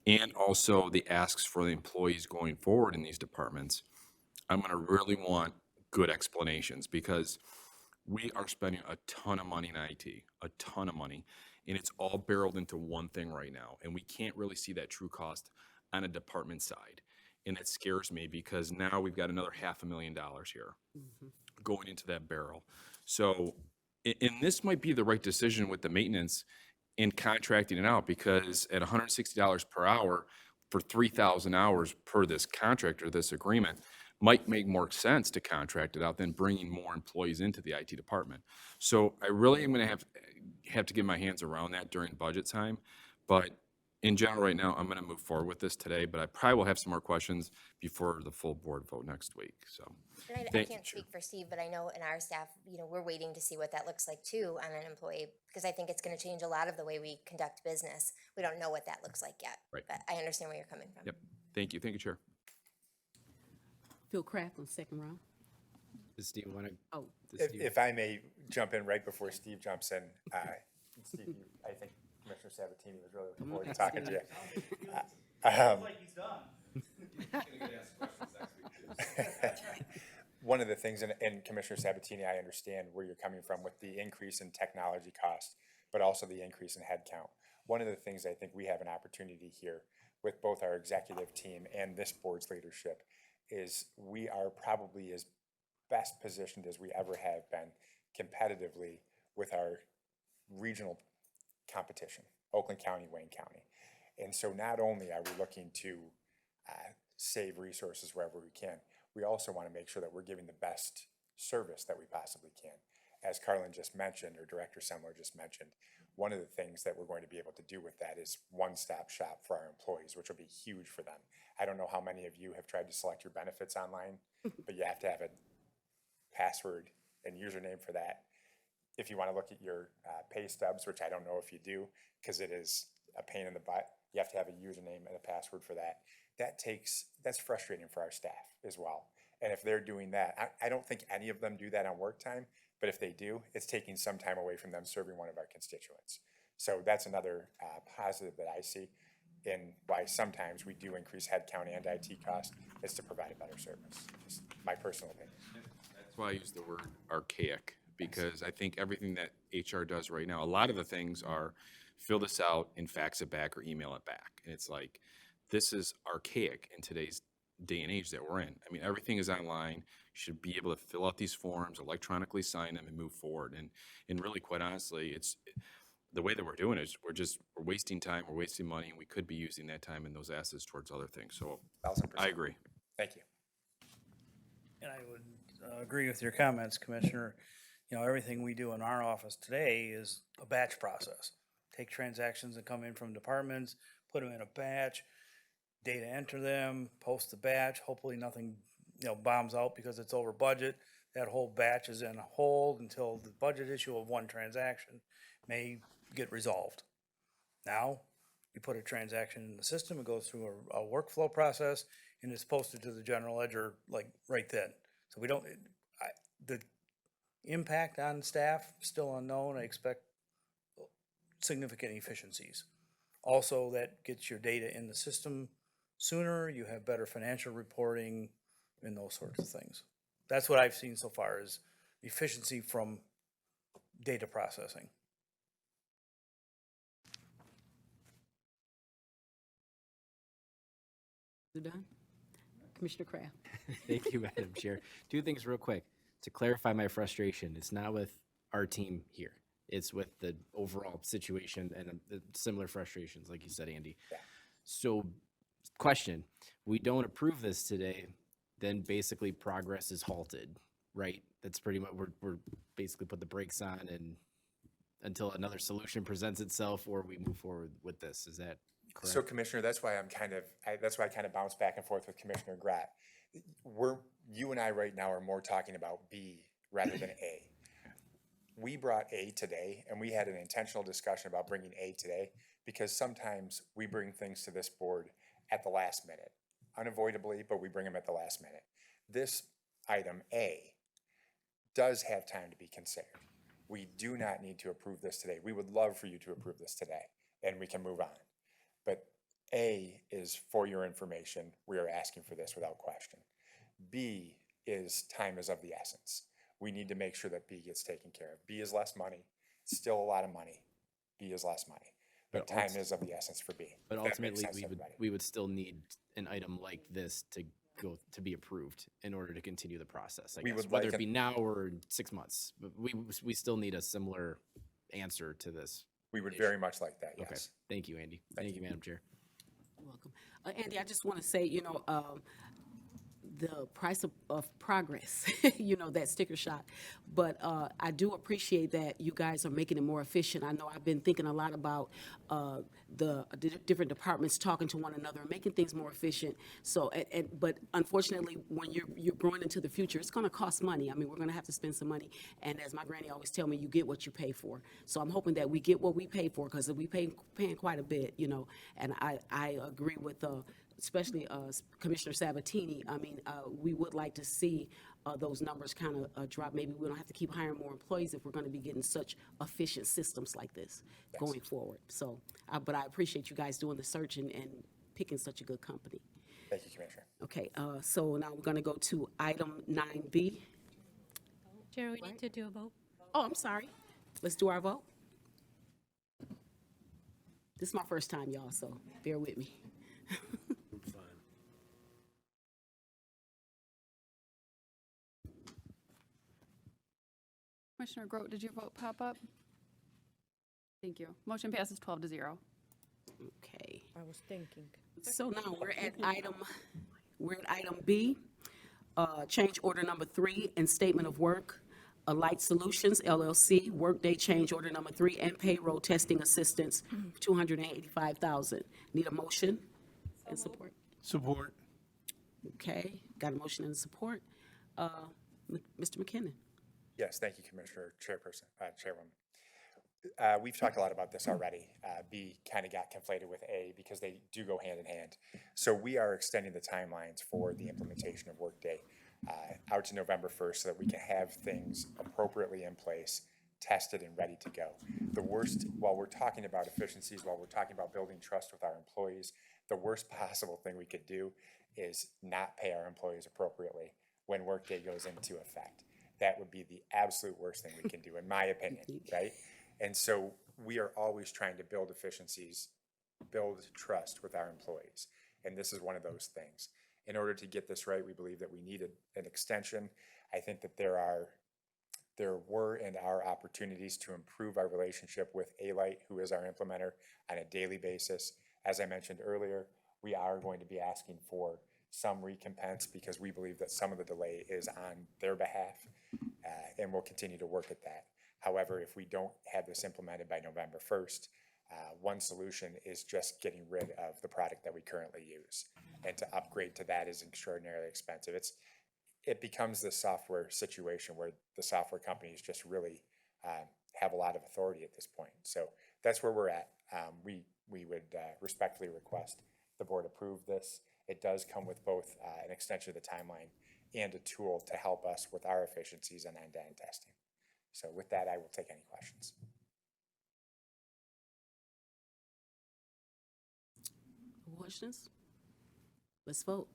and also the asks for the employees going forward in these departments, I'm going to really want good explanations, because we are spending a ton of money in IT, a ton of money, and it's all barreled into one thing right now, and we can't really see that true cost on a department side. And it scares me, because now we've got another $500,000 here going into that barrel. So, and this might be the right decision with the maintenance and contracting it out, because at $160 per hour for 3,000 hours per this contract or this agreement might make more sense to contract it out than bringing more employees into the IT department. So I really am going to have to get my hands around that during budget time. But in general, right now, I'm going to move forward with this today, but I probably will have some more questions before the full board vote next week. So, And I can't speak for Steve, but I know in our staff, we're waiting to see what that looks like too on an employee, because I think it's going to change a lot of the way we conduct business. We don't know what that looks like yet, right. But I understand where you're coming from. Yep. Thank you. Thank you, Chair. Phil Craft on second round. Does Steve want to? Oh, If I may jump in right before Steve jumps in, Steve, I think Commissioner Sabatini was really looking forward to talking to you. One of the things, and Commissioner Sabatini, I understand where you're coming from with the increase in technology costs, but also the increase in headcount. One of the things I think we have an opportunity here with both our executive team and this board's leadership is we are probably as best positioned as we ever have been competitively with our regional competition, Oakland County, Wayne County. And so not only are we looking to save resources wherever we can, we also want to make sure that we're giving the best service that we possibly can. As Carlin just mentioned, or Director Semler just mentioned, one of the things that we're going to be able to do with that is one-stop shop for our employees, which will be huge for them. I don't know how many of you have tried to select your benefits online, but you have to have a password and username for that. If you want to look at your pay stubs, which I don't know if you do, because it is a pain in the butt, you have to have a username and a password for that. That's frustrating for our staff as well. And if they're doing that, I don't think any of them do that on work time, but if they do, it's taking some time away from them serving one of our constituents. So that's another positive that I see in why sometimes we do increase headcount and IT costs, is to provide a better service. Just my personal opinion. That's why I use the word archaic, because I think everything that HR does right now, a lot of the things are fill this out and fax it back or email it back. And it's like, this is archaic in today's day and age that we're in. I mean, everything is online. You should be able to fill out these forms, electronically sign them, and move forward. And really, quite honestly, it's the way that we're doing it is we're wasting time, we're wasting money, and we could be using that time and those assets towards other things. So 1000%. I agree. Thank you. And I would agree with your comments, Commissioner. You know, everything we do in our office today is a batch process. Take transactions that come in from departments, put them in a batch, data enter them, post the batch. Hopefully nothing, bombs out because it's over budget. That whole batch is in hold until the budget issue of one transaction may get resolved. Now, you put a transaction in the system, it goes through a workflow process, and it's posted to the general ledger like right then. So we don't, the impact on staff, still unknown. I expect significant efficiencies. Also, that gets your data in the system sooner, you have better financial reporting and those sorts of things. That's what I've seen so far is efficiency from data processing. You done? Commissioner Kraft? Thank you, Madam Chair. Two things real quick. To clarify my frustration, it's not with our team here. It's with the overall situation and similar frustrations, like you said, Andy. So, question, we don't approve this today, then basically progress is halted, right? That's pretty much, we're basically put the brakes on and until another solution presents itself or we move forward with this. Is that correct? So Commissioner, that's why that's why I kind of bounce back and forth with Commissioner Gratt. You and I right now are more talking about B rather than A. We brought A today and we had an intentional discussion about bringing A today because sometimes we bring things to this board at the last minute, unavoidably, but we bring them at the last minute. This item A does have time to be considered. We do not need to approve this today. We would love for you to approve this today and we can move on. But A is for your information. We are asking for this without question. B is time is of the essence. We need to make sure that B gets taken care of. B is less money, still a lot of money. B is less money, but time is of the essence for B. But If that makes ultimately, sense to everybody. we would still need an item like this to be approved in order to continue the process, I We guess, would whether like it be now or in 6 months. But we still need a similar answer to this. We would very much like that, yes. Okay, thank you, Andy. Thank you, Madam Chair. You're welcome. Andy, I just want to say, the price of progress, that sticker shock. But I do appreciate that you guys are making it more efficient. I know I've been thinking a lot about the different departments talking to one another and making things more efficient. So, but unfortunately, when you're growing into the future, it's going to cost money. I mean, we're going to have to spend some money. And as my granny always tell me, you get what you pay for. So I'm hoping that we get what we pay for because we paying quite a bit, And I agree with especially Commissioner Sabatini. I mean, we would like to see those numbers kind of drop. Maybe we don't have to keep hiring more employees if we're going to be getting such efficient systems like this going forward. So, but I appreciate you guys doing the search and picking such a good company. Thank you, Commissioner. Okay, so now we're going to go to item 9B. Chair, we need to do a vote. Oh, I'm sorry. Let's do our vote. This is my first time, y'all, so bear with me. Commissioner Grote, did your vote pop up? Thank you. Motion passes 12-0. Okay. I was thinking. So now we're at item B, change order number 3 and statement of work. Alight Solutions LLC, Workday change order number 3 and payroll testing assistance, $285,000. Need a motion and support? Support. Okay, got a motion and support. Mr. McKinnon. Yes, thank you, Commissioner, Chairwoman. We've talked a lot about this already. B kind of got conflated with A because they do go hand in hand. So we are extending the timelines for the implementation of Workday out to November 1st so that we can have things appropriately in place, tested and ready to go. While we're talking about efficiencies, while we're talking about building trust with our employees, the worst possible thing we could do is not pay our employees appropriately when Workday goes into effect. That would be the absolute worst thing we can do, in my opinion, right? And so we are always trying to build efficiencies, build trust with our employees. And this is one of those things. In order to get this right, we believe that we needed an extension. I think that there were and are opportunities to improve our relationship with Alight, who is our implementer, on a daily basis. As I mentioned earlier, we are going to be asking for some recompense because we believe that some of the delay is on their behalf, and we'll continue to work at that. However, if we don't have this implemented by November 1st, one solution is just getting rid of the product that we currently use. And to upgrade to that is extraordinarily expensive. It becomes this software situation where the software companies just really have a lot of authority at this point. So that's where we're at. We would respectfully request the board approve this. It does come with both an extension of the timeline and a tool to help us with our efficiencies and end-to-end testing. So with that, I will take any questions. Questions? Let's vote.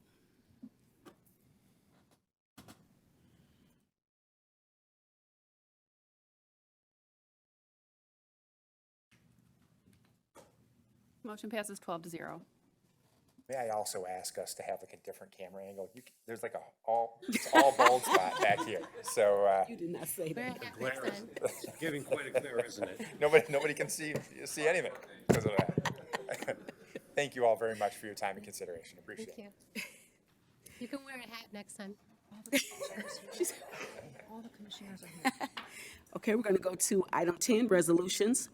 Motion passes 12-0. May I also ask us to have like a different camera angle? There's like it's all bald spot back here. So You did not say that. Glare is getting quite a glare, isn't it? nobody can see anything because of that. Thank you all very much for your time and consideration. Appreciate it. Thank you. You can wear a hat next time. All the commissioners are here. Okay, we're going to go to item 10, resolutions.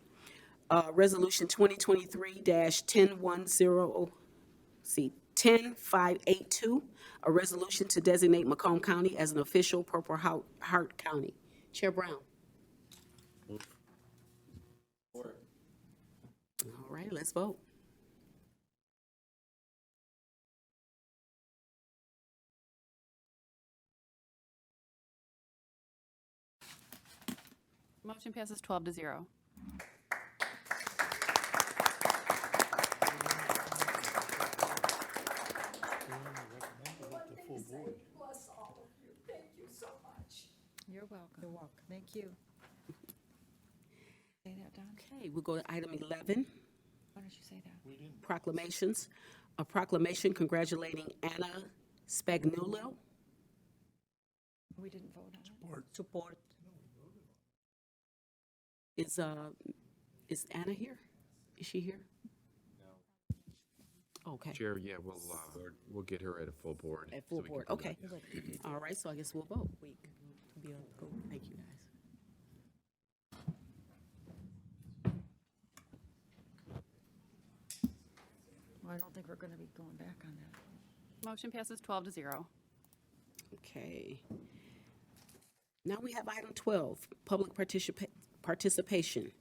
Resolution 10582, a resolution to designate Macomb County as an official Purple Heart County. Chair Brown. All right, let's vote. Motion passes 12-0. You're welcome. You're welcome. Thank you. Say that, Don? Okay, we'll go to item 11, Why don't you say that? proclamations. A proclamation congratulating Anna Spagnuolo. We didn't vote on it. Support. Is Anna here? Is she here? No. Okay. Chair, yeah, we'll get her at a full board. At full so we can board, do okay. that. All right, so I guess we'll vote. Thank you, guys. Well, I don't think we're going to be going back on that. Motion passes 12-0. Okay. Now we have item 12, public participation.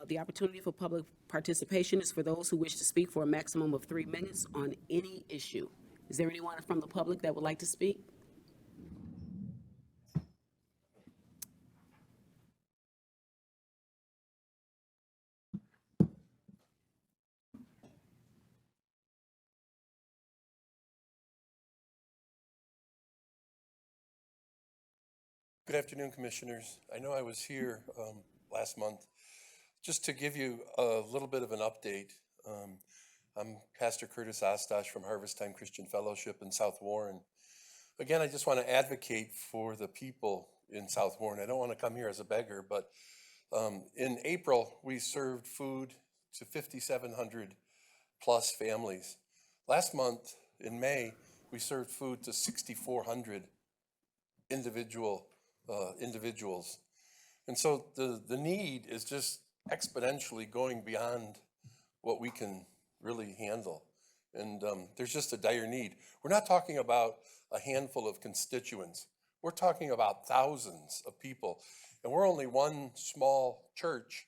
The opportunity for public participation is for those who wish to speak for a maximum of 3 minutes on any issue. Is there anyone from the public that would like to speak? Good afternoon, Commissioners. I know I was here last month. Just to give you a little bit of an update, I'm Pastor Curtis Ostosh from Harvest Time Christian Fellowship in South Warren. Again, I just want to advocate for the people in South Warren. I don't want to come here as a beggar, but in April, we served food to 5,700 plus families. Last month, in May, we served food to 6,400 individuals. And so the need is just exponentially going beyond what we can really handle. And there's just a dire need. We're not talking about a handful of constituents. We're talking about thousands of people. And we're only one small church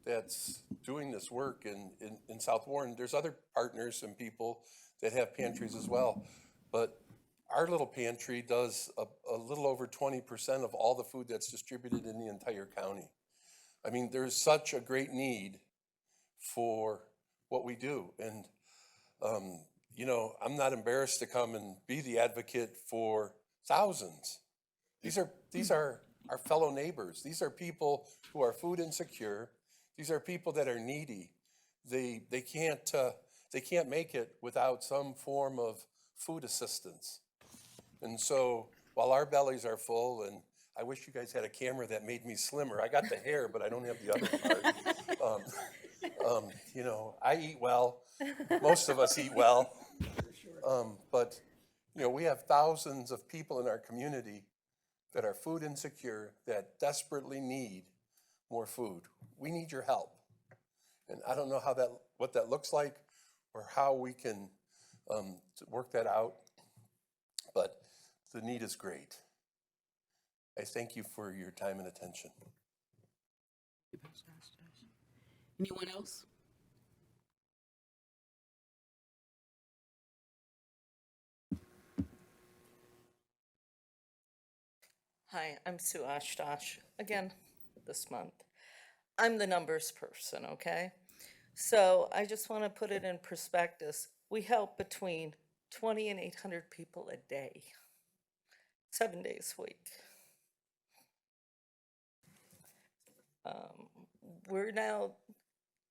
that's doing this work in South Warren. There's other partners and people that have pantries as well. But our little pantry does a little over 20% of all the food that's distributed in the entire county. I mean, there's such a great need for what we do. And, you know, I'm not embarrassed to come and be the advocate for thousands. These are our fellow neighbors. These are people who are food insecure. These are people that are needy. They can't make it without some form of food assistance. And so while our bellies are full, and I wish you guys had a camera that made me slimmer. I got the hair, but I don't have the other part. You know, I eat well. Most of us eat well. But You know, we have thousands of people in our community that are food insecure, that desperately need more food. We need your help. And I don't know what that looks like or how we can work that out, but the need is great. I thank you for your time and attention. Anyone else? Hi, I'm Sue Ashtosh, again, this month. I'm the numbers person, okay? So I just want to put it in perspective. We help between 20 and 800 people a day, 7 days a week. We're now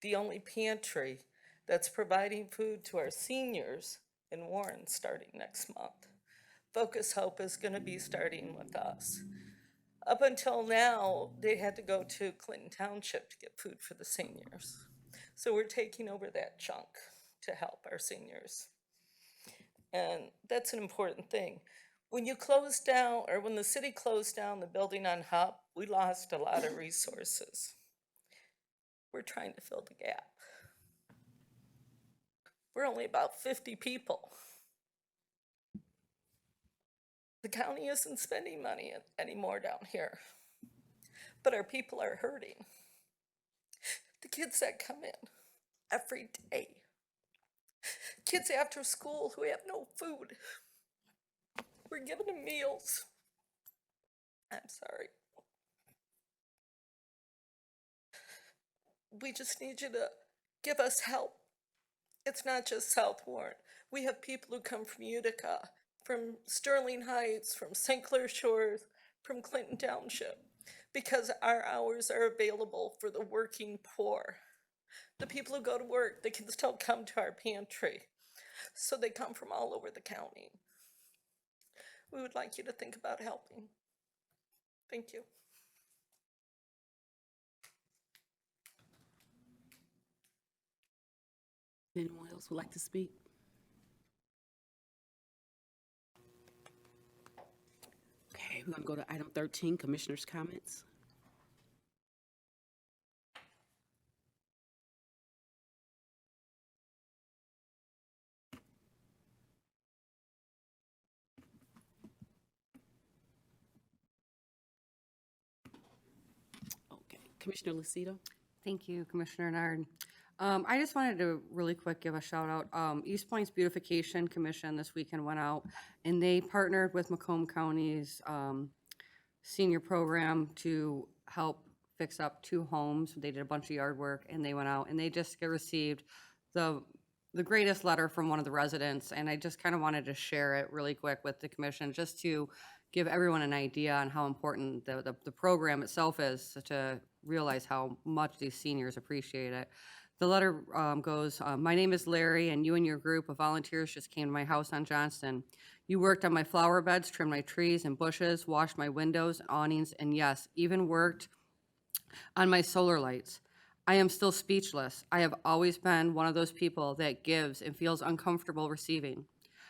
the only pantry that's providing food to our seniors in Warren starting next month. Focus Hope is going to be starting with us. Up until now, they had to go to Clinton Township to get food for the seniors. So we're taking over that chunk to help our seniors. And that's an important thing. When you close down, or when the city closed down the building on Hupp, we lost a lot of resources. We're trying to fill the gap. We're only about 50 people. The county isn't spending money anymore down here, but our people are hurting. The kids that come in every day, kids after school who have no food, we're giving them meals. I'm sorry. We just need you to give us help. It's not just South Warren. We have people who come from Utica, from Sterling Heights, from St. Clair Shores, from Clinton Township, because our hours are available for the working poor. The people who go to work, they can still come to our pantry. So they come from all over the county. We would like you to think about helping. Thank you. Anyone else would like to speak? Okay, we're going to go to item 13, Commissioners' comments. Okay, Commissioner Lucido. Thank you, Commissioner Nard. I just wanted to really quick give a shout out. East Point's Beautification Commission this weekend went out and they partnered with Macomb County's senior program to help fix up 2 homes. They did a bunch of yard work and they went out and they just received the greatest letter from one of the residents. And I just kind of wanted to share it really quick with the commission just to give everyone an idea on how important the program itself is to realize how much these seniors appreciate it. The letter goes, my name is Larry, and you and your group of volunteers just came to my house on Johnston. You worked on my flower beds, trimmed my trees and bushes, washed my windows and awnings, and yes, even worked on my solar lights. I am still speechless. I have always been one of those people that gives and feels uncomfortable receiving.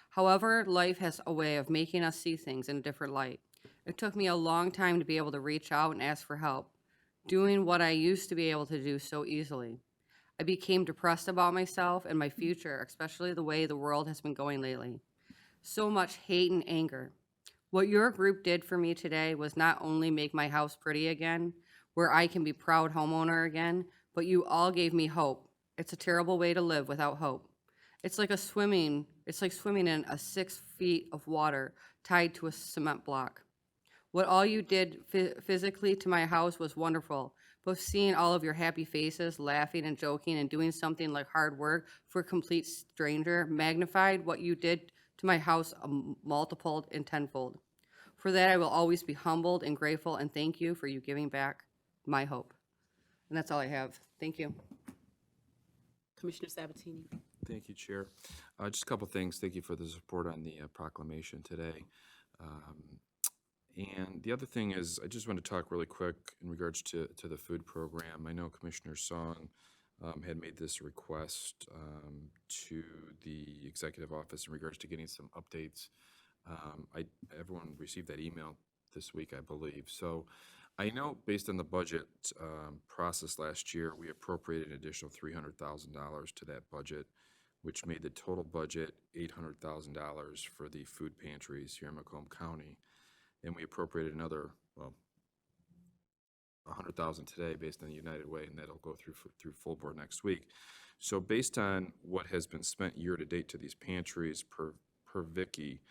However, life has a way of making us see things in a different light. It took me a long time to be able to reach out and ask for help, doing what I used to be able to do so easily. I became depressed about myself and my future, especially the way the world has been going lately. So much hate and anger. What your group did for me today was not only make my house pretty again, where I can be proud homeowner again, but you all gave me hope. It's a terrible way to live without hope. It's like swimming in 6 feet of water tied to a cement block. What all you did physically to my house was wonderful, but seeing all of your happy faces, laughing and joking and doing something like hard work for a complete stranger magnified what you did to my house multiplied and tenfold. For that, I will always be humbled and grateful, and thank you for you giving back my hope. And that's all I have. Thank you. Commissioner Sabatini. Thank you, Chair. Just a couple things. Thank you for the support on the proclamation today. And the other thing is, I just want to talk really quick in regards to the food program. I know Commissioner Song had made this request to the executive office in regards to getting some updates Everyone received that email this week, I believe. So I know based on the budget process last year, we appropriated an additional $300,000 to that budget, which made the total budget $800,000 for the food pantries here in Macomb County. And we appropriated another, well, $100,000 today based on the United Way, and that'll go through full board next week. So based on what has been spent year to date to these pantries per Vicky,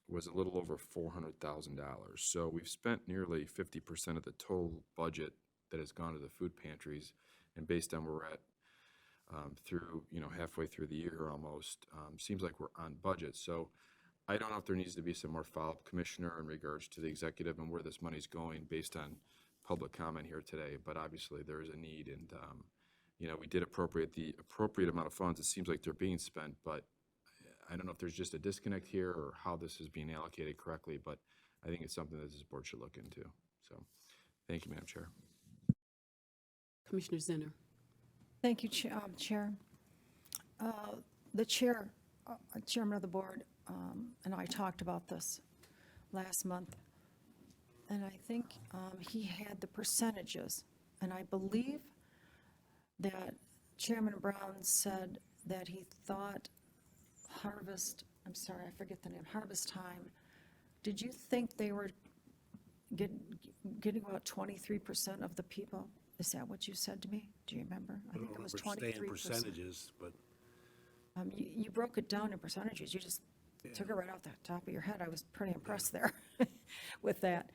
was a little over $400,000. So we've spent nearly 50% of the total budget that has gone to the food pantries, and based on where we're at through, halfway through the year almost, seems like we're on budget. So I don't know if there needs to be some more follow-up, Commissioner, in regards to the executive and where this money's going based on public comment here today, but obviously there is a need, and we did appropriate the appropriate amount of funds. It seems like they're being spent, but I don't know if there's just a disconnect here or how this is being allocated correctly, but I think it's something that this board should look into. So, thank you, Madam Chair. Commissioner Zinner. Thank you, Chair. The chairman of the board, and I talked about this last month, and I think he had the percentages, and I believe that Chairman Brown said that he thought Harvest Time, did you think they were getting about 23% of the people? Is that what you said to me? Do you remember? I think it was 23%. Percentages, but you broke it down in percentages. You just took it right off the top of your head. I was pretty impressed there with that.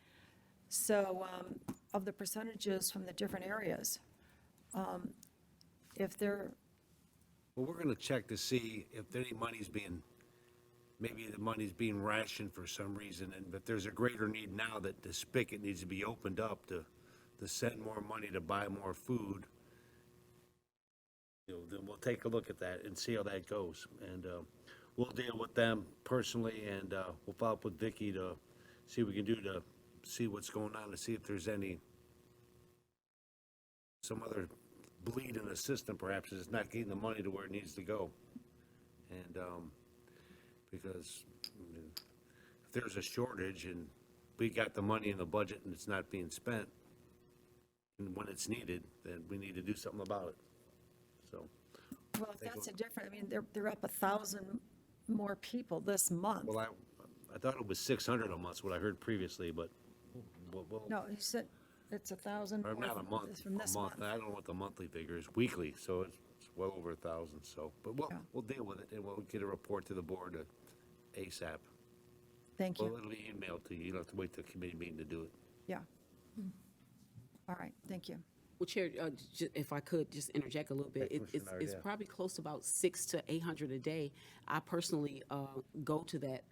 So of the percentages from the different areas, if they're... Well, we're going to check to see if any money's maybe the money's being rationed for some reason, and if there's a greater need now that the spigot needs to be opened up to send more money to buy more food, then we'll take a look at that and see how that goes. And we'll deal with them personally, and we'll follow up with Vicky to see what we can do to see what's going on, to see if there's some other bleed in the system, perhaps, is not getting the money to where it needs to go. And because if there's a shortage and we got the money in the budget and it's not being spent, and when it's needed, then we need to do something about it. So, well, if that's a different, they're up 1,000 more people this month. Well, I thought it was 600 a month, what I heard previously, but no, he said it's 1,000 or more not a month, from this month. I don't know what the monthly figure is, weekly, so it's well over 1,000. So, but we'll deal with it, and we'll get a report to the board ASAP. Thank you. Well, it'll be emailed to you. You don't have to wait till the committee meeting to do it. Yeah. All right, thank you. Well, Chair, if I could just interject a little bit, it's probably close to about 600 to 800 a day. I personally go to that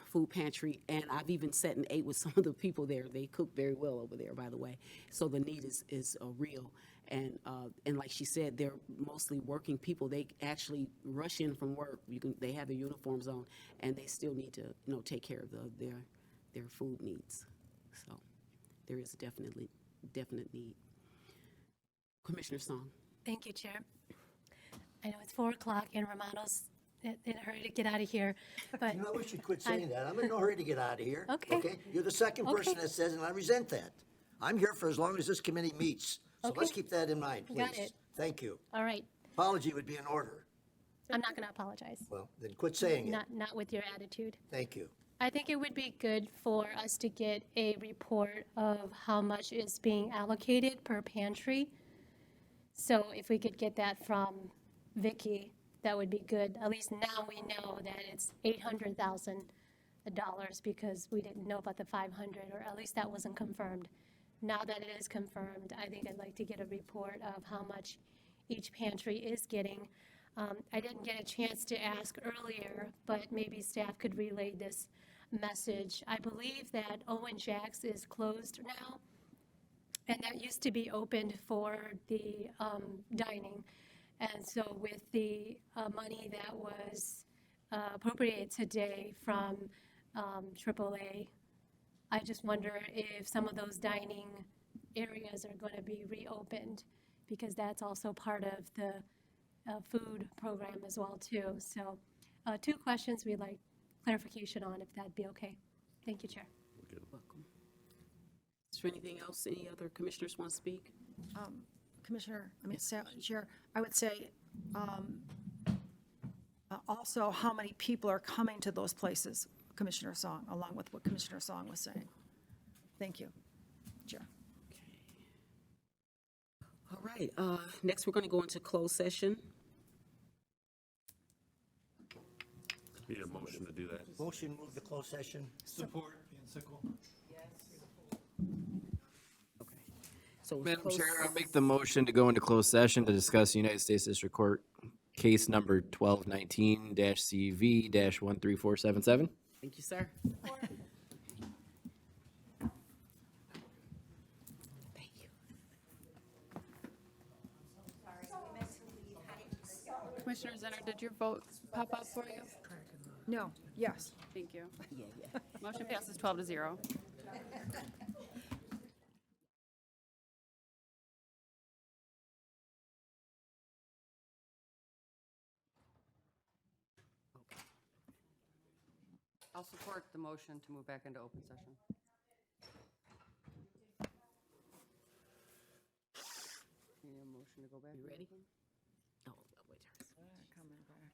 food pantry, and I've even sat and ate with some of the people there. They cook very well over there, by the way. So the need is real, and like she said, they're mostly working people. They actually rush in from work. They have their uniforms on, and they still need to take care of their food needs. So there is a definite need. Commissioner Song. Thank you, Chair. I know it's 4 o'clock and Romano's in a hurry to get out of here, but. We should quit saying that. I'm in no hurry to get out of here. Okay. You're the second person that says, and I resent that. I'm here for as long as this committee meets. So let's keep that in mind, please. Got it. Thank you. All right. Apology would be in order. I'm not going to apologize. Well, then quit saying it. Not with your attitude. Thank you. I think it would be good for us to get a report of how much is being allocated per pantry. So if we could get that from Vicky, that would be good. At least now we know that it's $800,000 because we didn't know about the 500, or at least that wasn't confirmed. Now that it is confirmed, I think I'd like to get a report of how much each pantry is getting. I didn't get a chance to ask earlier, but maybe staff could relay this message. I believe that Owen Jack's is closed now, and that used to be opened for the dining. And so with the money that was appropriated today from AAA, I just wonder if some of those dining areas are going to be reopened, because that's also part of the food program as well too. So 2 questions we'd like clarification on, if that'd be okay. Thank you, Chair. Welcome. Is there anything else any other commissioners want to speak? Commissioner, Chair, I would say, also how many people are coming to those places, Commissioner Song, along with what Commissioner Song was saying. Thank you, Chair. All right, next we're going to go into closed session. Need a motion to do that. Motion, move the closed session. Support, Sickle. So it's Madam closed- Chair, I'll make the motion to go into closed session to discuss United States District Court case number 1219-CV-13477. Thank you, sir. Thank you. Commissioner Zenner, did your vote pop up for you? No, yes. Thank you. Yeah. Motion passes 12-0. I'll support the motion to move back into open session. Need a motion to go back? You into ready? open? Oh, wait. Coming back.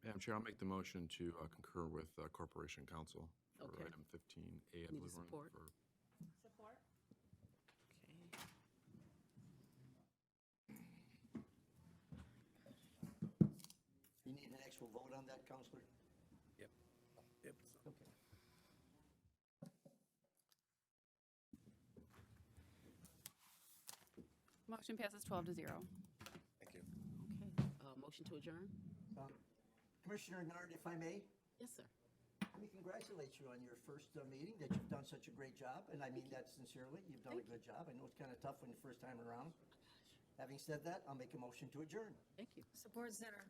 Madam Chair, I'll make the motion to concur with Corporation Counsel for Okay. item 15A, I Need a believe we're in support. for. Support. Okay. You need an actual vote on that, Counselor? Yep. Okay. Motion passes 12-0. Thank you. Okay, motion to adjourn? Commissioner Nard, if I may, Yes, sir. let me congratulate you on your first meeting, that you've done such a great job, and I mean that sincerely. You've done a good job. I know it's kind of tough when the first time around. Having said that, I'll make a motion to adjourn. Thank you. Support Zenner.